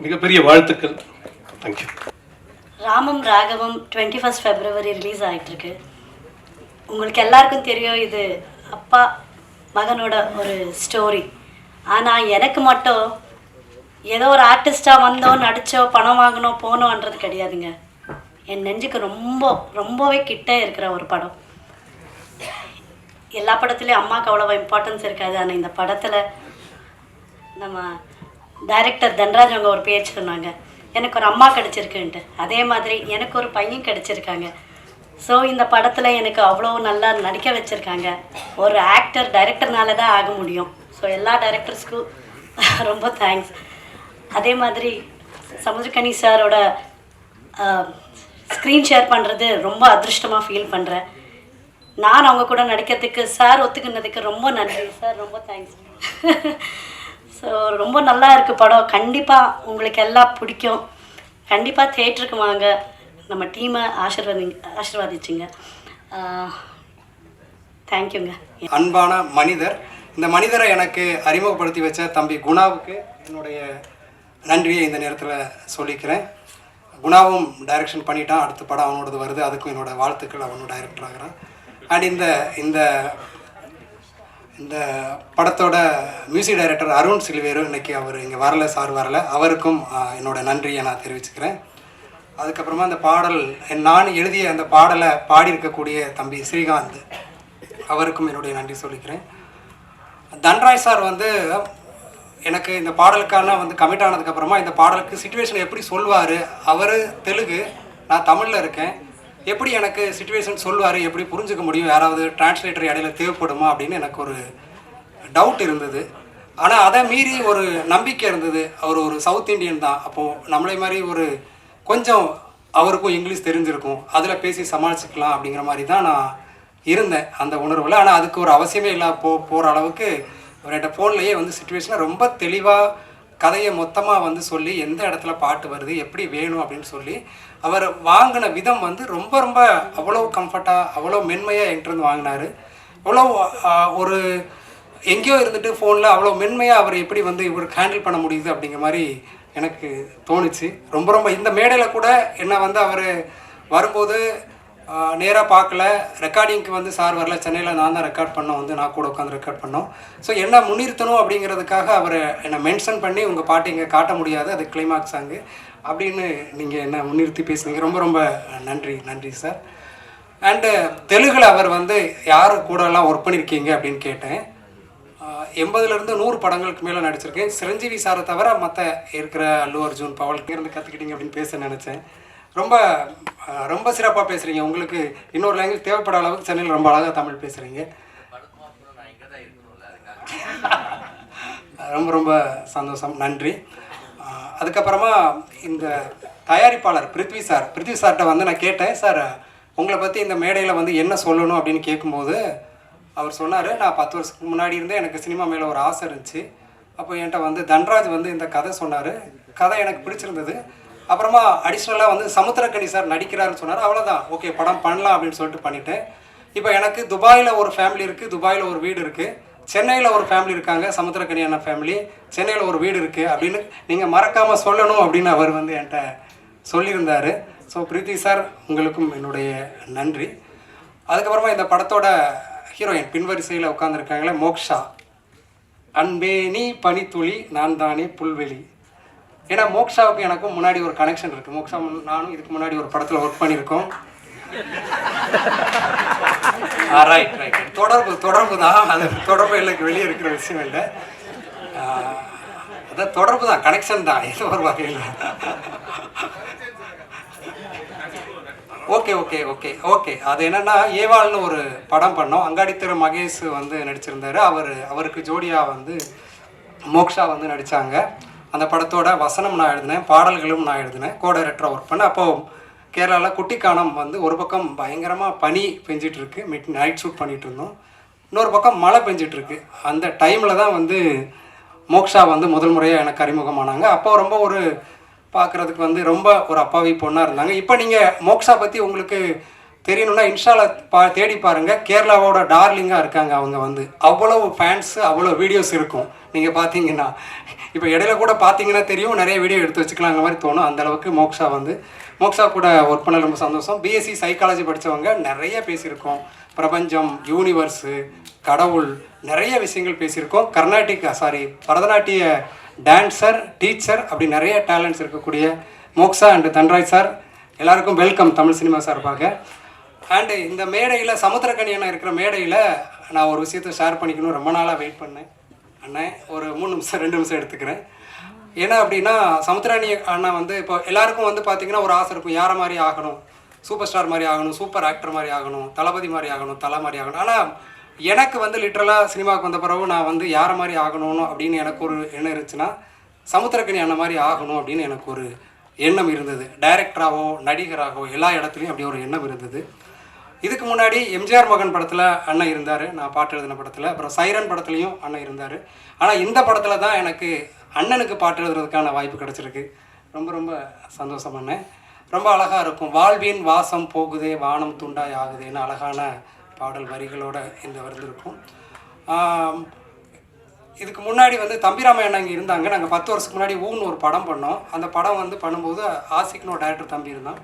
மிகப்பெரிய வாழ்த்துக்கள். தேங்க்யூ. ராமம் ராகவம் 21 February ரிலீஸ் ஆகிட்டுருக்கு. உங்களுக்கு எல்லாருக்கும் தெரியும் இது அப்பா மகனோட ஒரு ஸ்டோரி. ஆனால் எனக்கு மட்டும் ஏதோ ஒரு ஆர்டிஸ்டாக வந்தோம், நடித்தோம், பணம் வாங்கினோம், போனோன்றது கிடையாதுங்க. என் நெஞ்சுக்கு ரொம்பவே கிட்டே இருக்கிற ஒரு படம். எல்லா படத்துலேயும் அம்மாவுக்கு அவ்வளோவா இம்பார்ட்டன்ஸ் இருக்காது. ஆனால் இந்த படத்தில் நம்ம டைரக்டர் தன்ராஜ் அவங்க ஒரு பேர் சொன்னாங்க, எனக்கு ஒரு அம்மா கிடச்சிருக்குன்ட்டு. அதே மாதிரி எனக்கு ஒரு பையன் கிடச்சிருக்காங்க. ஸோ இந்த படத்தில் எனக்கு அவ்வளோ நல்லா நடிக்க வச்சுருக்காங்க. ஒரு ஆக்டர் டைரக்டர்னால தான் ஆக முடியும். ஸோ எல்லா டைரக்டர்ஸ்க்கும் ரொம்ப தேங்க்ஸ். அதே மாதிரி சமுத்திரக்கணி சாரோட ஸ்க்ரீன் ஷேர் பண்ணுறது ரொம்ப அதிர்ஷ்டமாக ஃபீல் பண்ணுறேன். நான் அவங்க கூட நடிக்கிறதுக்கு சார் ஒத்துக்கினதுக்கு ரொம்ப நன்றி சார், ரொம்ப தேங்க்ஸ். ஸோ ரொம்ப நல்லா இருக்குது படம். கண்டிப்பாக உங்களுக்கு எல்லாம் பிடிக்கும். கண்டிப்பாக தியேட்டருக்கு வாங்க, நம்ம டீமை ஆசீர்வாதிச்சிங்க. தேங்க்யூங்க. அன்பான மனிதர், இந்த மனிதரை எனக்கு அறிமுகப்படுத்தி வச்ச தம்பி குணாவுக்கு என்னுடைய நன்றியை இந்த நேரத்தில் சொல்லிக்கிறேன். குணாவும் டைரக்ஷன் பண்ணிட்டான், அடுத்த படம் அவனோடது வருது, அதுக்கும் என்னோடய வாழ்த்துக்கள். அவனும் டைரக்டர் ஆகிறான். அண்ட் இந்த இந்த இந்த படத்தோட மியூசிக் டைரக்டர் அருண் சில்வேரு இன்னைக்கு அவர் இங்கே வரல, சார் வரல, அவருக்கும் என்னோட நன்றியை நான் தெரிவிச்சுக்கிறேன். அதுக்கப்புறமா அந்த பாடல் நான் எழுதிய அந்த பாடலை பாடியிருக்கக்கூடிய தம்பி ஸ்ரீகாந்த், அவருக்கும் என்னுடைய நன்றி சொல்லிக்கிறேன். தன்ராஜ் சார் வந்து எனக்கு இந்த பாடலுக்கான வந்து கமிட் ஆனதுக்கப்புறமா இந்த பாடலுக்கு சிச்சுவேஷன் எப்படி சொல்வார், அவர் தெலுங்கு, நான் தமிழில் இருக்கேன், எப்படி எனக்கு சிச்சுவேஷன் சொல்வார், எப்படி புரிஞ்சுக்க முடியும், யாராவது டிரான்ஸ்லேட்டர் இடையில தேவைப்படுமா அப்படின்னு எனக்கு ஒரு டவுட் இருந்தது. ஆனால் அதை மீறி ஒரு நம்பிக்கை இருந்தது. அவர் ஒரு சவுத் இண்டியன் தான், அப்போது நம்மளை மாதிரி ஒரு கொஞ்சம் அவருக்கும் இங்கிலீஷ் தெரிஞ்சிருக்கும், அதில் பேசி சமாளிச்சுக்கலாம் அப்படிங்கிற மாதிரி தான் நான் இருந்தேன் அந்த உணர்வில். ஆனால் அதுக்கு ஒரு அவசியமே இல்லை. போகிற அளவுக்கு அவர்கிட்ட ஃபோன்லேயே வந்து சிச்சுவேஷனை ரொம்ப தெளிவாக கதையை மொத்தமாக வந்து சொல்லி எந்த இடத்துல பாட்டு வருது, எப்படி வேணும் அப்படின்னு சொல்லி அவர் வாங்கின விதம் வந்து ரொம்ப ரொம்ப அவ்வளோ கம்ஃபர்ட்டாக, அவ்வளோ மென்மையாக என்கிட்ட வாங்கினார். அவ்வளோ ஒரு எங்கேயோ இருந்துட்டு ஃபோனில் அவ்வளோ மென்மையாக அவர் எப்படி வந்து இவருக்கு ஹேண்டில் பண்ண முடியுது அப்படிங்கிற மாதிரி எனக்கு தோணுச்சு. ரொம்ப ரொம்ப இந்த மேடையில் கூட என்னை வந்து அவர் வரும்போது நேராக பார்க்கல, ரெக்கார்டிங்க்கு வந்து சார் வரல, சென்னையில் நான் தான் ரெக்கார்ட் பண்ணோம், வந்து நான் கூட உட்காந்து ரெக்கார்ட் பண்ணோம். ஸோ என்ன முன்னிறுத்தணும் அப்படிங்கிறதுக்காக அவர் என்னை மென்ஷன் பண்ணி உங்கள் பாட்டு இங்கே காட்ட முடியாது, அது கிளைமாக்ஸ் சாங்கு அப்படின்னு நீங்கள் என்ன முன்னிறுத்தி பேசுனீங்க. ரொம்ப ரொம்ப நன்றி நன்றி சார். அண்டு தெலுங்கில் அவர் வந்து யார் கூடலாம் ஒர்க் பண்ணியிருக்கீங்க அப்படின்னு கேட்டேன். 80லேருந்து 100 படங்களுக்கு மேலே நடிச்சிருக்கேன். சிரஞ்சீவி சாரை தவிர மற்ற இருக்கிற அல்லு அர்ஜுன், பவலுக்கு இருந்து கற்றுக்கிட்டீங்க அப்படின்னு பேச நினச்சேன். ரொம்ப ரொம்ப சிறப்பாக பேசுகிறீங்க. உங்களுக்கு இன்னொரு லாங்குவேஜ் தேவைப்பட அளவுக்கு சென்னையில் ரொம்ப அழகாக தமிழ் பேசுகிறீங்க. ரொம்ப ரொம்ப சந்தோஷம், நன்றி. அதுக்கப்புறமா இந்த தயாரிப்பாளர் பிருத்வி சார்கிட்ட வந்து நான் கேட்டேன், சார் உங்களை பற்றி இந்த மேடையில் வந்து என்ன சொல்லணும் அப்படின்னு கேட்கும்போது அவர் சொன்னார், நான் 10 வருஷத்துக்கு முன்னாடி இருந்தே எனக்கு சினிமா மேலே ஒரு ஆசை இருந்துச்சு. அப்போ என்கிட்ட வந்து தன்ராஜ் வந்து இந்த கதை சொன்னார், கதை எனக்கு பிடிச்சிருந்தது. அப்புறமா அடிஷ்னலாக வந்து சமுத்திரக்கனி சார் நடிக்கிறாருன்னு சொன்னார், அவ்வளோதான், ஓகே படம் பண்ணலாம் அப்படின்னு சொல்லிட்டு பண்ணிட்டேன். இப்போ எனக்கு துபாயில் ஒரு ஃபேமிலி இருக்குது, துபாயில் ஒரு வீடு இருக்குது, சென்னையில் ஒரு ஃபேமிலி இருக்காங்க, சமுத்திரக்கனியான ஃபேமிலி, சென்னையில் ஒரு வீடு இருக்குது அப்படின்னு நீங்கள் மறக்காமல் சொல்லணும் அப்படின்னு அவர் வந்து என்கிட்ட சொல்லியிருந்தார். ஸோ பிரீத்தி சார் உங்களுக்கும் என்னுடைய நன்றி. அதுக்கப்புறமா இந்த படத்தோட ஹீரோயின் பின்வரிசையில் உட்காந்துருக்காங்களே மோக்ஷா, அன்பே நீ பனித்துளி நான் தானே புல்வெளி. ஏன்னா மோக்ஷாவுக்கு எனக்கும் முன்னாடி ஒரு கனெக்ஷன் இருக்குது. மோக்ஷா நானும் இதுக்கு முன்னாடி ஒரு படத்தில் ஒர்க் பண்ணியிருக்கோம். ரைட் ரைட் தொடர்பு தான், அது தொடர்பு எனக்கு வெளியே இருக்கிற விஷயம் இல்லை, அதான் தொடர்பு தான், கனெக்ஷன் தான், ஏதோ ஒரு வகையில். ஓகே ஓகே ஓகே ஓகே அது என்னென்னா ஏவாள்னு ஒரு படம் பண்ணோம். அங்காடி திரு மகேஷ் வந்து நடிச்சிருந்தார். அவருக்கு ஜோடியாக வந்து மோக்ஷா வந்து நடித்தாங்க. அந்த படத்தோட வசனம் நான் எழுதினேன், பாடல்களும் நான் எழுதினேன், கோ டைரக்டராக ஒர்க் பண்ணேன். அப்போது கேரளாவில் குட்டிக்கானம் வந்து ஒரு பக்கம் பயங்கரமாக பனி பெஞ்சிட்ருக்கு, நைட் ஷூட் பண்ணிகிட்டு இருந்தோம், இன்னொரு பக்கம் மழை பெஞ்சிட்ருக்கு. அந்த டைமில் தான் வந்து மோக்ஷா வந்து முதல் முறையாக எனக்கு அறிமுகமானாங்க. அப்போ ரொம்ப ஒரு பார்க்குறதுக்கு வந்து ரொம்ப ஒரு அப்பாவி பொண்ணாக இருந்தாங்க. இப்போ நீங்கள் மோக்ஷா பற்றி உங்களுக்கு தெரியணுன்னா இன்ஸ்டால தேடி பாருங்கள், கேரளாவோட டார்லிங்காக இருக்காங்க அவங்க. வந்து அவ்வளோ ஃபேன்ஸு, அவ்வளோ வீடியோஸ் இருக்கும். நீங்கள் பார்த்தீங்கன்னா இப்போ இடையில கூட பார்த்தீங்கன்னா தெரியும், நிறைய வீடியோ எடுத்து வச்சுக்கலாங்கிற மாதிரி தோணும். அந்தளவுக்கு மோக்ஷா கூட ஒர்க் பண்ண ரொம்ப சந்தோஷம். பிஎஸ்சி சைக்காலஜி படித்தவங்க நிறைய பேசியிருக்கோம். பிரபஞ்சம், யூனிவர்ஸு, கடவுள், நிறைய விஷயங்கள் பேசியிருக்கோம். பரதநாட்டிய டான்ஸர், டீச்சர், அப்படி நிறைய டேலண்ட்ஸ் இருக்கக்கூடிய மோக்ஷா அண்டு தன்ராஜ் சார் எல்லாருக்கும் வெல்கம் தமிழ் சினிமா சார்பாக. அண்டு இந்த மேடையில் சமுத்திரக்கனி அண்ணா இருக்கிற மேடையில் நான் ஒரு விஷயத்தை ஷேர் பண்ணிக்கணும், ரொம்ப நாளாக வெயிட் பண்ணேன். அண்ணன் ஒரு 3 நிமிஷம் 2 நிமிஷம் எடுத்துக்கிறேன். ஏன்னா அப்படின்னா சமுத்திரக்கனி அண்ணா வந்து இப்போ எல்லாருக்கும் வந்து பார்த்திங்கன்னா ஒரு ஆசை இருக்கும், யாரை மாதிரி ஆகணும், சூப்பர் ஸ்டார் மாதிரி ஆகணும், சூப்பர் ஆக்டர் மாதிரி ஆகணும், தளபதி மாதிரி ஆகணும், தலை மாதிரி ஆகணும். ஆனால் எனக்கு வந்து லிட்ரலாக சினிமாவுக்கு வந்த பிறகு நான் வந்து யாரை மாதிரி ஆகணும் அப்படின்னு எனக்கு ஒரு எண்ணம் இருந்துச்சுன்னா சமுத்திரக்கனி அண்ணன் மாதிரி ஆகணும் அப்படின்னு எனக்கு ஒரு எண்ணம் இருந்தது. டைரக்டராகவோ நடிகராகவோ எல்லா இடத்துலையும் அப்படி ஒரு எண்ணம் இருந்தது. இதுக்கு முன்னாடி எம்ஜிஆர் மகன் படத்தில் அண்ணன் இருந்தார், நான் பாட்டு எழுதின படத்தில். அப்புறம் சைரன் படத்துலையும் அண்ணன் இருந்தார். ஆனால் இந்த படத்தில் தான் எனக்கு அண்ணனுக்கு பாட்டு எழுதுறதுக்கான வாய்ப்பு கிடச்சிருக்கு. ரொம்ப ரொம்ப சந்தோஷம் அண்ணன். ரொம்ப அழகாக இருக்கும். வாழ்வின் வாசம் போகுதே வானம் துண்டாய் ஆகுதேன்னு அழகான பாடல் வரிகளோட இந்த வருது இருக்கும். இதுக்கு முன்னாடி வந்து தம்பிராம அண்ணா இங்கே இருந்தாங்க. நாங்கள் 10 வருஷத்துக்கு முன்னாடி ஊன்னு ஒரு படம் பண்ணோம். அந்த படம் வந்து பண்ணும்போது ஆசிக்னு ஒரு டைரக்டர் தம்பி இருந்தான்.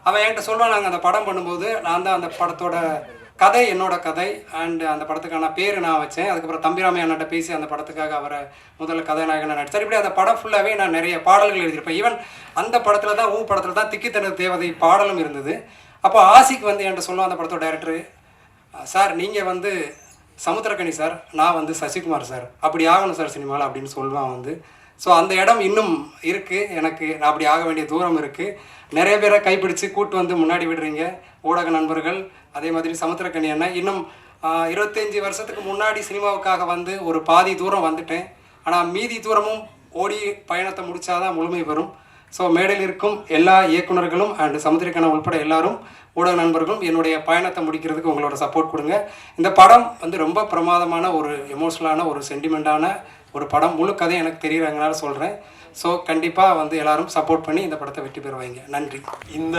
அவன் என்கிட்ட சொல்லுவான், நாங்கள் அந்த படம் பண்ணும்போது நான் தான் அந்த படத்தோட கதை என்னோட கதை அண்ட் அந்த படத்துக்கான பேர் நான் வச்சேன். அதுக்கப்புறம் தம்பிராமையா அண்ணன்ட்ட பேசி அந்த படத்துக்காக அவரை முதல்ல கதாநாயகனை நடித்தார். இப்படி அந்த படம் ஃபுல்லாகவே நான் நிறைய பாடல்கள் எழுதியிருப்பேன். ஈவன் அந்த படத்தில் தான் படத்தில் தான் திக்கித்தனது தேவதை பாடலும் இருந்தது. அப்போ ஆசிக் வந்து என்கிட்ட சொல்லுவோம் அந்த படத்தோட டைரக்டர், சார் நீங்கள் வந்து சமுத்திரக்கனி சார், நான் வந்து சசிகுமார் சார், அப்படி ஆகணும் சார் சினிமாவில் அப்படின்னு சொல்லுவான் வந்து. ஸோ அந்த இடம் இன்னும் இருக்குது எனக்கு, நான் அப்படி ஆக வேண்டிய தூரம் இருக்குது. நிறைய பேரை கைப்பிடிச்சு கூட்டு வந்து முன்னாடி விடுறீங்க ஊடக நண்பர்கள். அதே மாதிரி சமுத்திரக்கனி அண்ணன் இன்னும் 25 வருஷத்துக்கு முன்னாடி சினிமாவுக்காக வந்து ஒரு பாதி தூரம் வந்துட்டேன். ஆனால் மீதி தூரமும் ஓடி பயணத்தை முடித்தாதான் முழுமை பெறும். ஸோ மேடையில் இருக்கும் எல்லா இயக்குநர்களும் அண்ட் சமுத்திரக்கனி உள்பட எல்லாரும் ஊடக நண்பர்களும் என்னுடைய பயணத்தை முடிக்கிறதுக்கு உங்களோட சப்போர்ட் கொடுங்க. இந்த படம் வந்து ரொம்ப பிரமாதமான ஒரு எமோஷ்னலான ஒரு சென்டிமெண்ட்டான ஒரு படம். முழு கதை எனக்கு தெரியுறதுனால சொல்கிறேன். ஸோ கண்டிப்பாக வந்து எல்லாரும் சப்போர்ட் பண்ணி இந்த படத்தை வெற்றி பெற வைங்க. நன்றி. இந்த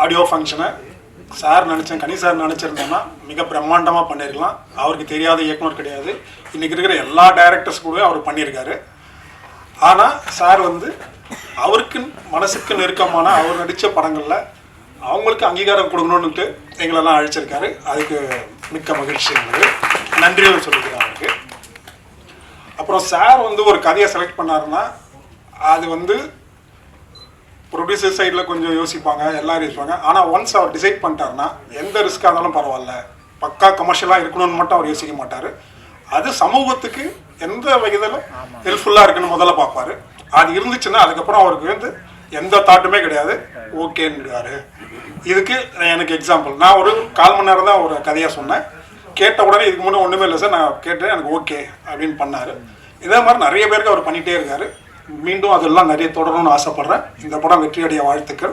ஆடியோ ஃபங்க்ஷனை சார் நினச்சேன், கனி சார் நினச்சிருந்தோன்னா மிக பிரம்மாண்டமாக பண்ணியிருக்கலாம். அவருக்கு தெரியாத இயக்குனர் கிடையாது. இன்றைக்கி இருக்கிற எல்லா டைரக்டர்ஸ் கூட அவர் பண்ணியிருக்காரு. ஆனால் சார் வந்து அவருக்கு மனசுக்கு நெருக்கமான அவர் நடித்த படங்களில் அவங்களுக்கு அங்கீகாரம் கொடுக்கணுன்னுட்டு எங்களெல்லாம் அழைச்சிருக்காரு. அதுக்கு மிக்க மகிழ்ச்சி எங்களுக்கு, நன்றியும் சொல்லிக்கிறேன் அவருக்கு. அப்புறம் சார் வந்து ஒரு கதையை செலக்ட் பண்ணாருன்னா அது வந்து ப்ரொடியூசர் சைடில் கொஞ்சம் யோசிப்பாங்க, எல்லாரும் யோசிப்பாங்க. ஆனால் ஒன்ஸ் அவர் டிசைட் பண்ணிட்டாருன்னா எந்த ரிஸ்க்காக இருந்தாலும் பரவாயில்ல, பக்கா கமர்ஷியலாக இருக்கணும்னு மட்டும் அவர் யோசிக்க மாட்டார். அது சமூகத்துக்கு எந்த வகையில் ஹெல்ப்ஃபுல்லாக இருக்குன்னு முதல்ல பார்ப்பார். அது இருந்துச்சுன்னா அதுக்கப்புறம் அவருக்கு வந்து எந்த தாட்டுமே கிடையாது, ஓகேன்னுடுவார். இதுக்கு எனக்கு எக்ஸாம்பிள், நான் ஒரு 1/4 மணி நேரம் தான் ஒரு கதையாக சொன்னேன். கேட்ட உடனே இதுக்கு முன்னே ஒன்றுமே இல்லை சார், நான் கேட்டேன், எனக்கு ஓகே அப்படின்னு பண்ணார். இதே மாதிரி நிறைய பேருக்கு அவர் பண்ணிகிட்டே இருக்கார். மீண்டும் அதெல்லாம் நிறைய தொடரணும்னு ஆசைப்பட்றேன். இந்த படம் வெற்றியடைய வாழ்த்துக்கள்.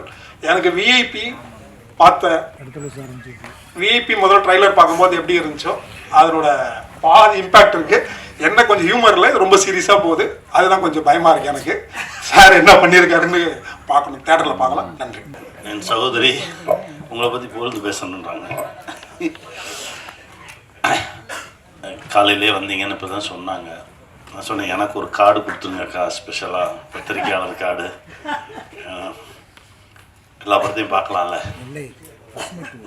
எனக்கு விஐபி முதல் ட்ரைலர் பார்க்கும்போது எப்படி இருந்துச்சோ அதனோட பாதி இம்பேக்ட் இருக்குது. என்ன கொஞ்சம் ஹியூமரில் ரொம்ப சீரியஸாக போகுது, அதுதான் கொஞ்சம் பயமாக இருக்குது எனக்கு. சார் என்ன பண்ணியிருக்காருன்னு பார்க்கணும், தேட்டரில் பார்க்கலாம். நன்றி. என் சகோதரி உங்களை பற்றி புகழ்ந்து பேசணுன்றாங்க. காலையிலே வந்தீங்கன்னு இப்போ தான் சொன்னாங்க. நான் சொன்னேன், எனக்கு ஒரு கார்டு கொடுத்துருங்கக்கா, ஸ்பெஷலாக பத்திரிக்கையாளர் கார்டு. எல்லா படத்தையும் பார்க்கலாம்ல,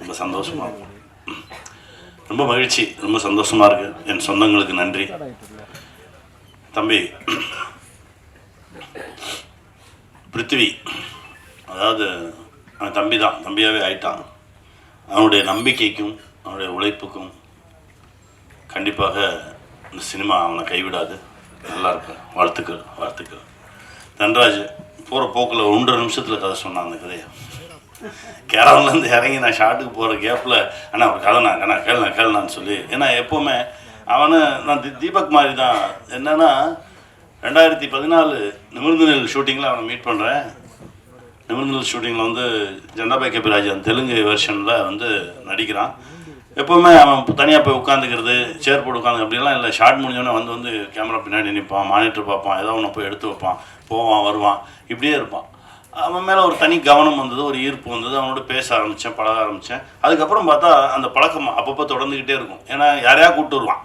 ரொம்ப சந்தோஷமாக இருக்கும். ரொம்ப மகிழ்ச்சி, ரொம்ப சந்தோஷமாக இருக்குது. என் சொந்தங்களுக்கு நன்றி. தம்பி பிருத்திவி, அதாவது அவன் தம்பி தான், தம்பியாகவே ஆயிட்டான். அவனுடைய நம்பிக்கைக்கும் அவனுடைய உழைப்புக்கும் கண்டிப்பாக இந்த சினிமா அவனை கைவிடாது. நல்லா இருப்பேன். வாழ்த்துக்கள், வாழ்த்துக்கள். தன்ராஜ் போகிற போக்கில் 1.5 நிமிஷத்தில் கதை சொன்னான். அந்த கதையை கேரளாலேருந்து இறங்கி நான் ஷாட்டுக்கு போகிற கேப்பில் அண்ணா ஒரு கதை நான் கேளுனான்னு சொல்லி, ஏன்னா எப்போவுமே அவனை நான் தீபக் மாதிரி தான். என்னென்னா 2014 நிமிர்ந்து ஷூட்டிங்கில் அவனை மீட் பண்ணுறேன். நிமிர்ந்து ஷூட்டிங்கில் வந்து ஜெண்டாபாய் கபிராஜன் தெலுங்கு வெர்ஷனில் வந்து நடிக்கிறான். எப்போவுமே அவன் தனியாக போய் உட்காந்துக்கிறது, சேர் போட்டு உட்காந்து அப்படிலாம் இல்லை. ஷார்ட் முடிஞ்சோடனே வந்து கேமரா பின்னாடி நிற்பான், மானிட்டர் பார்ப்பான், ஏதோ ஒன்று போய் எடுத்து வைப்பான், போவான் வருவான், இப்படியே இருப்பான். அவன் மேலே ஒரு தனி கவனம் வந்தது, ஒரு ஈர்ப்பு வந்தது. அவனோட பேச ஆரம்பித்தேன், பழக ஆரம்பித்தேன். அதுக்கப்புறம் பார்த்தா அந்த பழக்கம் அப்பப்போ தொடர்ந்துக்கிட்டே இருக்கும். ஏன்னா யாரையா கூப்பிட்டு வருவான்,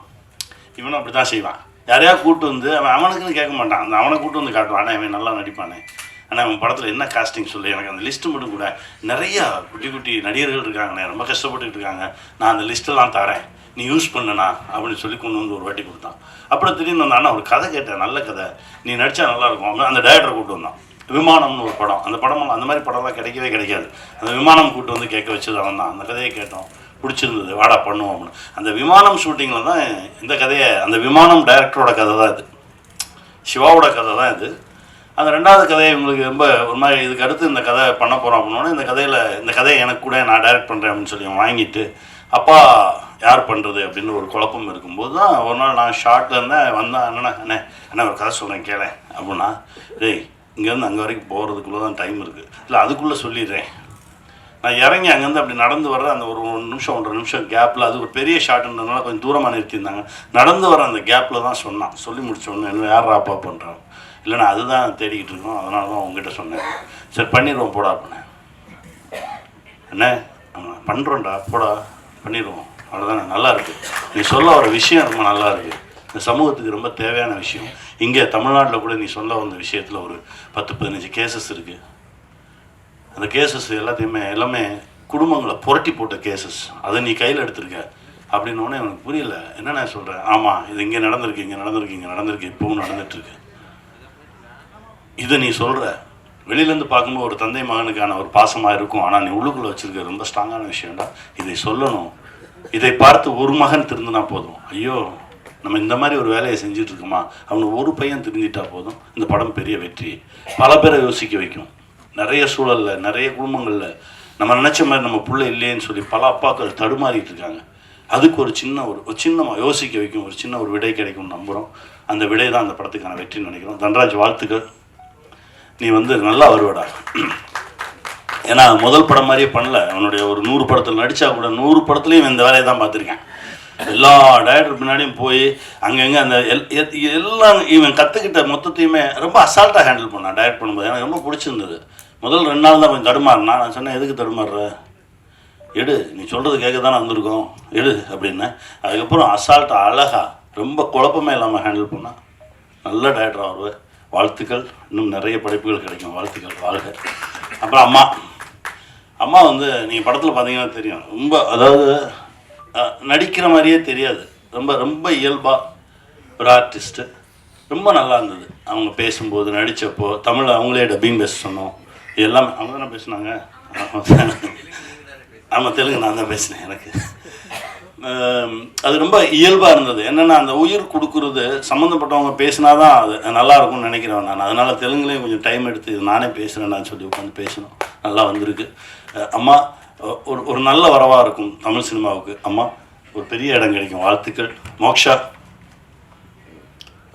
இவனும் அப்படி தான் செய்வான். யாரையா கூப்பிட்டு வந்து அவனுக்குன்னு கேட்க மாட்டான், அந்த அவனை கூப்பிட்டு வந்து காட்டுவான். ஆனால் இவன் நல்லா நடிப்பானே, ஆனால் அவன் படத்தில் என்ன காஸ்டிங் சொல்லி எனக்கு அந்த லிஸ்ட்டு மட்டும் கூட. நிறையா குட்டி குட்டி நடிகர்கள் இருக்காங்கண்ணே, ரொம்ப கஷ்டப்பட்டுக்கிட்டு இருக்காங்க, நான் அந்த லிஸ்ட்டெல்லாம் தரேன், நீ யூஸ் பண்ணுண்ணா அப்படின்னு சொல்லி கொண்டு வந்து ஒரு வாட்டி கொடுத்தான். அப்புறம் திடீர்னு வந்தான்னா ஒரு கதை கேட்டேன், நல்ல கதை, நீ நடித்தா நல்லாயிருக்கும். அந்த டைரக்டரை கூப்பிட்டு வந்தான். விமானம்னு ஒரு படம், அந்த படம் அந்த மாதிரி படம்லாம் கிடைக்கவே கிடைக்காது. அந்த விமானம் கூப்பிட்டு வந்து கேட்க வச்சது அவன் தான். அந்த கதையை கேட்டோம், பிடிச்சிருந்தது, வாடா பண்ணுவோம் அப்படின்னு. அந்த விமானம் ஷூட்டிங்கில் தான் இந்த கதையை, அந்த விமானம் டைரக்டரோட கதை தான் இது, சிவாவோட கதை தான் இது. அந்த 2வது கதையை இவங்களுக்கு ரொம்ப ஒரு மாதிரி, இதுக்கு அடுத்து இந்த கதை பண்ண போகிறோம் அப்படின்னோடனே இந்த கதையை எனக்கு கூட நான் டைரக்ட் பண்ணுறேன் அப்படின்னு சொல்லி வாங்கிட்டு, அப்பா யார் பண்ணுறது அப்படின்னு ஒரு குழப்பம் இருக்கும்போது தான் ஒரு நாள் நான் ஷார்ட்டில் இருந்தேன். வந்தேன், அண்ணா ஒரு கதை சொல்கிறேன் கேளேன் அப்படின்னா, டேய் இங்கேருந்து அங்கே வரைக்கும் போகிறதுக்குள்ளே தான் டைம் இருக்குது, இல்லை அதுக்குள்ளே சொல்லிடுறேன். நான் இறங்கி அங்கேருந்து அப்படி நடந்து வர்ற அந்த ஒரு 1 நிமிஷம் 1.5 நிமிஷம் கேப்பில், அது ஒரு பெரிய ஷாட்டுன்றதுனால கொஞ்சம் தூரமாக நிறுத்தியிருந்தாங்க, நடந்து வர அந்த கேப்பில் தான் சொன்னான். சொல்லி முடிச்சோன்னு என்ன யார் ராப்பா பண்ணுறான், இல்லைண்ணா அதுதான் தேடிக்கிட்டு இருக்கோம், அதனால தான் உங்ககிட்ட சொன்னேன். சரி பண்ணிடுவோம் போடா அப்படின்னேன். அண்ணே பண்ணுறோம்டா போடா பண்ணிடுவோம், அவ்வளோதானே, நல்லா இருக்குது, நீ சொல்ல வர விஷயம் ரொம்ப நல்லா இருக்குது, இந்த சமூகத்துக்கு ரொம்ப தேவையான விஷயம். இங்கே தமிழ்நாட்டில் கூட நீ சொல்ல வந்த விஷயத்தில் ஒரு 10-15 கேசஸ் இருக்குது. அந்த கேசஸ் எல்லாமே குடும்பங்களை புரட்டி போட்ட கேசஸ், அதை நீ கையில் எடுத்திருக்க அப்படின்னோடனே எனக்கு புரியல. என்ன நான் சொல்கிறேன், ஆமாம் இது இங்கே நடந்திருக்கு, இங்கே நடந்திருக்கு, இங்கே நடந்திருக்கு, இப்பவும் நடந்துட்டுருக்கு. இதை நீ சொல்கிற வெளியிலேருந்து பார்க்கும்போது ஒரு தந்தை மகனுக்கான ஒரு பாசமாக இருக்கும். ஆனால் நீ உள்ளுக்குள்ளே வச்சுருக்க ரொம்ப ஸ்ட்ராங்கான விஷயம்டா. இதை சொல்லணும். இதை பார்த்து ஒரு மகன் திருந்தினா போதும். ஐயோ நம்ம இந்த மாதிரி ஒரு வேலையை செஞ்சிட்ருக்கோமா, அவனுக்கு ஒரு பையன் திருந்திட்டா போதும். இந்த படம் பெரிய வெற்றி. பல பேரை யோசிக்க வைக்கும். நிறைய சூழலில், நிறைய குடும்பங்களில் நம்ம நினச்ச மாதிரி நம்ம பிள்ளை இல்லையேன்னு சொல்லி பல அப்பாக்கள் தடுமாறிட்டு இருக்காங்க. அதுக்கு ஒரு சின்ன யோசிக்க வைக்கும், ஒரு சின்ன ஒரு விடை கிடைக்கும்னு நம்புகிறோம். அந்த விடை தான் அந்த படத்துக்கான வெற்றின்னு நினைக்கிறோம். தன்ராஜ் வாழ்த்துக்கள். நீ நல்லா வருவடா. ஏன்னா முதல் படம் மாதிரியே பண்ணல. அவனுடைய ஒரு 100 படத்தில் நடித்தா கூட 100 படத்துலையும் இந்த வேலையை தான் பார்த்துருக்கேன். எல்லா டைரக்டர் பின்னாடியும் போய் அங்கங்கே அந்த எல்லாம் இவன் கற்றுக்கிட்ட மொத்தத்தையுமே ரொம்ப அசால்ட்டாக ஹேண்டில் பண்ணான் டைரக்ட் பண்ணும்போது. எனக்கு ரொம்ப பிடிச்சிருந்தது. முதல் 2 நாள் தான் கொஞ்சம் தடுமாறினா. நான் சொன்னேன், எதுக்கு தடுமாறுற, எடு, நீ சொல்கிறது கேட்க தானே வந்திருக்கோம், எடு அப்படின்னு. அதுக்கப்புறம் அசால்ட்டாக அழகாக ரொம்ப குழப்பமே இல்லாமல் ஹேண்டில் பண்ணான். நல்ல டைரக்டராக வருவேன். வாழ்த்துக்கள். இன்னும் நிறைய படைப்புகள் கிடைக்கும். வாழ்த்துக்கள், வாழ்க. அப்புறம் அம்மா நீங்கள் படத்தில் பார்த்தீங்கன்னா தெரியும், ரொம்ப அதாவது நடிக்கிற மாதிரியே தெரியாது. ரொம்ப இயல்பாக ஒரு ஆர்டிஸ்ட்டு. ரொம்ப நல்லா இருந்தது அவங்க பேசும்போது, நடித்தப்போ. தமிழ் அவங்களே டப்பிங் பேச சொன்னோம். எல்லாமே அவங்க தானே பேசினாங்க. ஆமாம், தெலுங்கு நான் தான் பேசினேன். எனக்கு அது ரொம்ப இயல்பாக இருந்தது. என்னென்னா அந்த உயிர் கொடுக்குறது சம்மந்தப்பட்டவங்க பேசினா தான் அது நல்லா இருக்கும்னு நினைக்கிறேன் நான். அதனால் தெலுங்குலேயும் கொஞ்சம் டைம் எடுத்து இது நானே பேசுகிறேன்னு சொல்லி உட்காந்து பேசணும். நல்லா வந்திருக்கு. அம்மா ஒரு நல்ல வரவாக இருக்கும் தமிழ் சினிமாவுக்கு. அம்மா ஒரு பெரிய இடம் கிடைக்கும். வாழ்த்துக்கள். மோக்ஷா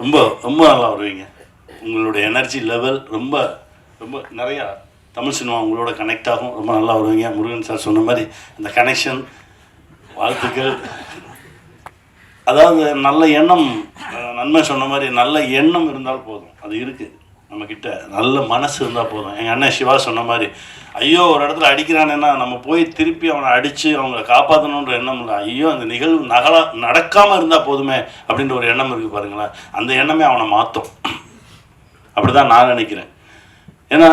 ரொம்ப ரொம்ப நல்லா வருவீங்க. உங்களுடைய எனர்ஜி லெவல் ரொம்ப ரொம்ப நிறையா தமிழ் சினிமா உங்களோட கனெக்ட் ஆகும். ரொம்ப நல்லா வருவீங்க. முருகன் சார் சொன்ன மாதிரி அந்த கனெக்ஷன். வாழ்த்துக்கள். அதாவது நல்ல எண்ணம், நன்மை சொன்ன மாதிரி நல்ல எண்ணம் இருந்தால் போதும். அது இருக்குது நம்மக்கிட்ட. நல்ல மனசு இருந்தால் போதும். எங்கள் அண்ணன் சிவா சொன்ன மாதிரி, ஐயோ ஒரு இடத்துல அடிக்கிறானேன்னா நம்ம போய் திருப்பி அவனை அடித்து அவங்கள காப்பாற்றணுன்ற எண்ணம் இல்லை. ஐயோ அந்த நிகழ்வு நடக்காமல் இருந்தால் போதுமே அப்படின்ற ஒரு எண்ணம் இருக்குது பாருங்களேன். அந்த எண்ணமே அவனை மாற்றும். அப்படி தான் நான் நினைக்கிறேன். ஏன்னா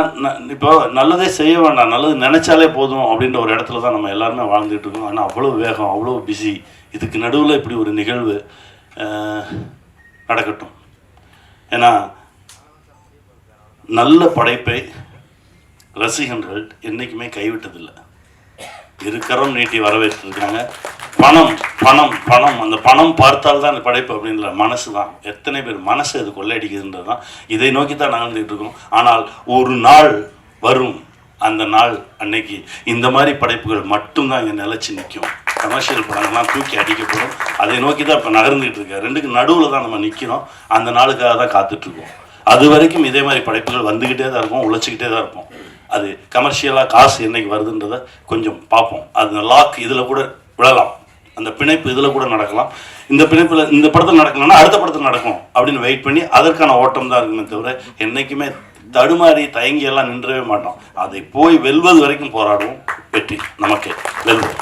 இப்போ நல்லதே செய்ய வேண்டாம், நல்லது நினச்சாலே போதும் அப்படின்ற ஒரு இடத்துல தான் நம்ம எல்லாருமே வாழ்ந்துட்டு இருக்கோம். ஆனால் அவ்வளோ வேகம், அவ்வளோ பிஸி. இதுக்கு நடுவில் இப்படி ஒரு நிகழ்வு நடக்கட்டும். ஏன்னா நல்ல படைப்பை ரசிகர்கள் என்றைக்குமே கைவிட்டதில்லை. இருக்கரம் நீட்டி வரவேற்றிருக்காங்க. பணம் பணம் பணம், அந்த பணம் பார்த்தால்தான் அந்த படைப்பு அப்படின்ற மனசு தான். எத்தனை பேர் மனசு அது கொள்ளையடிக்குதுன்றது தான். இதை நோக்கி தான் நகர்ந்துகிட்டு இருக்கோம். ஆனால் ஒரு நாள் வரும், அந்த நாள் அன்னைக்கு இந்த மாதிரி படைப்புகள் மட்டும்தான் இங்கே நிலச்சி நிற்கும். கமர்ஷியல் படங்கள்லாம் தூக்கி அடிக்கப்படும். அதை நோக்கி தான் இப்போ நகர்ந்துகிட்டு இருக்க. ரெண்டுக்கு நடுவில் தான் நம்ம நிற்கிறோம். அந்த நாளுக்காக தான் காத்துட்ருக்கோம். அது வரைக்கும் இதே மாதிரி படைப்புகள் வந்துக்கிட்டே தான் இருக்கும், உழைச்சிக்கிட்டே தான் இருப்போம். அது கமர்ஷியலாக காசு என்னைக்கு வருதுன்றதை கொஞ்சம் பார்ப்போம். அது லாக் இதில் கூட விழலாம், அந்த பிணைப்பு இதில் கூட நடக்கலாம். இந்த பிணைப்பில் இந்த படத்தில் நடக்கணும்னா அடுத்த படத்தில் நடக்கும் அப்படின்னு வெயிட் பண்ணி அதற்கான ஓட்டம் தான் இருக்குமே தவிர என்றைக்குமே தடுமாறி தயங்கி எல்லாம் நின்றவே மாட்டோம். அதை போய் வெல்வது வரைக்கும் போராடுவோம். வெற்றி நமக்கே. வெல்வோம்.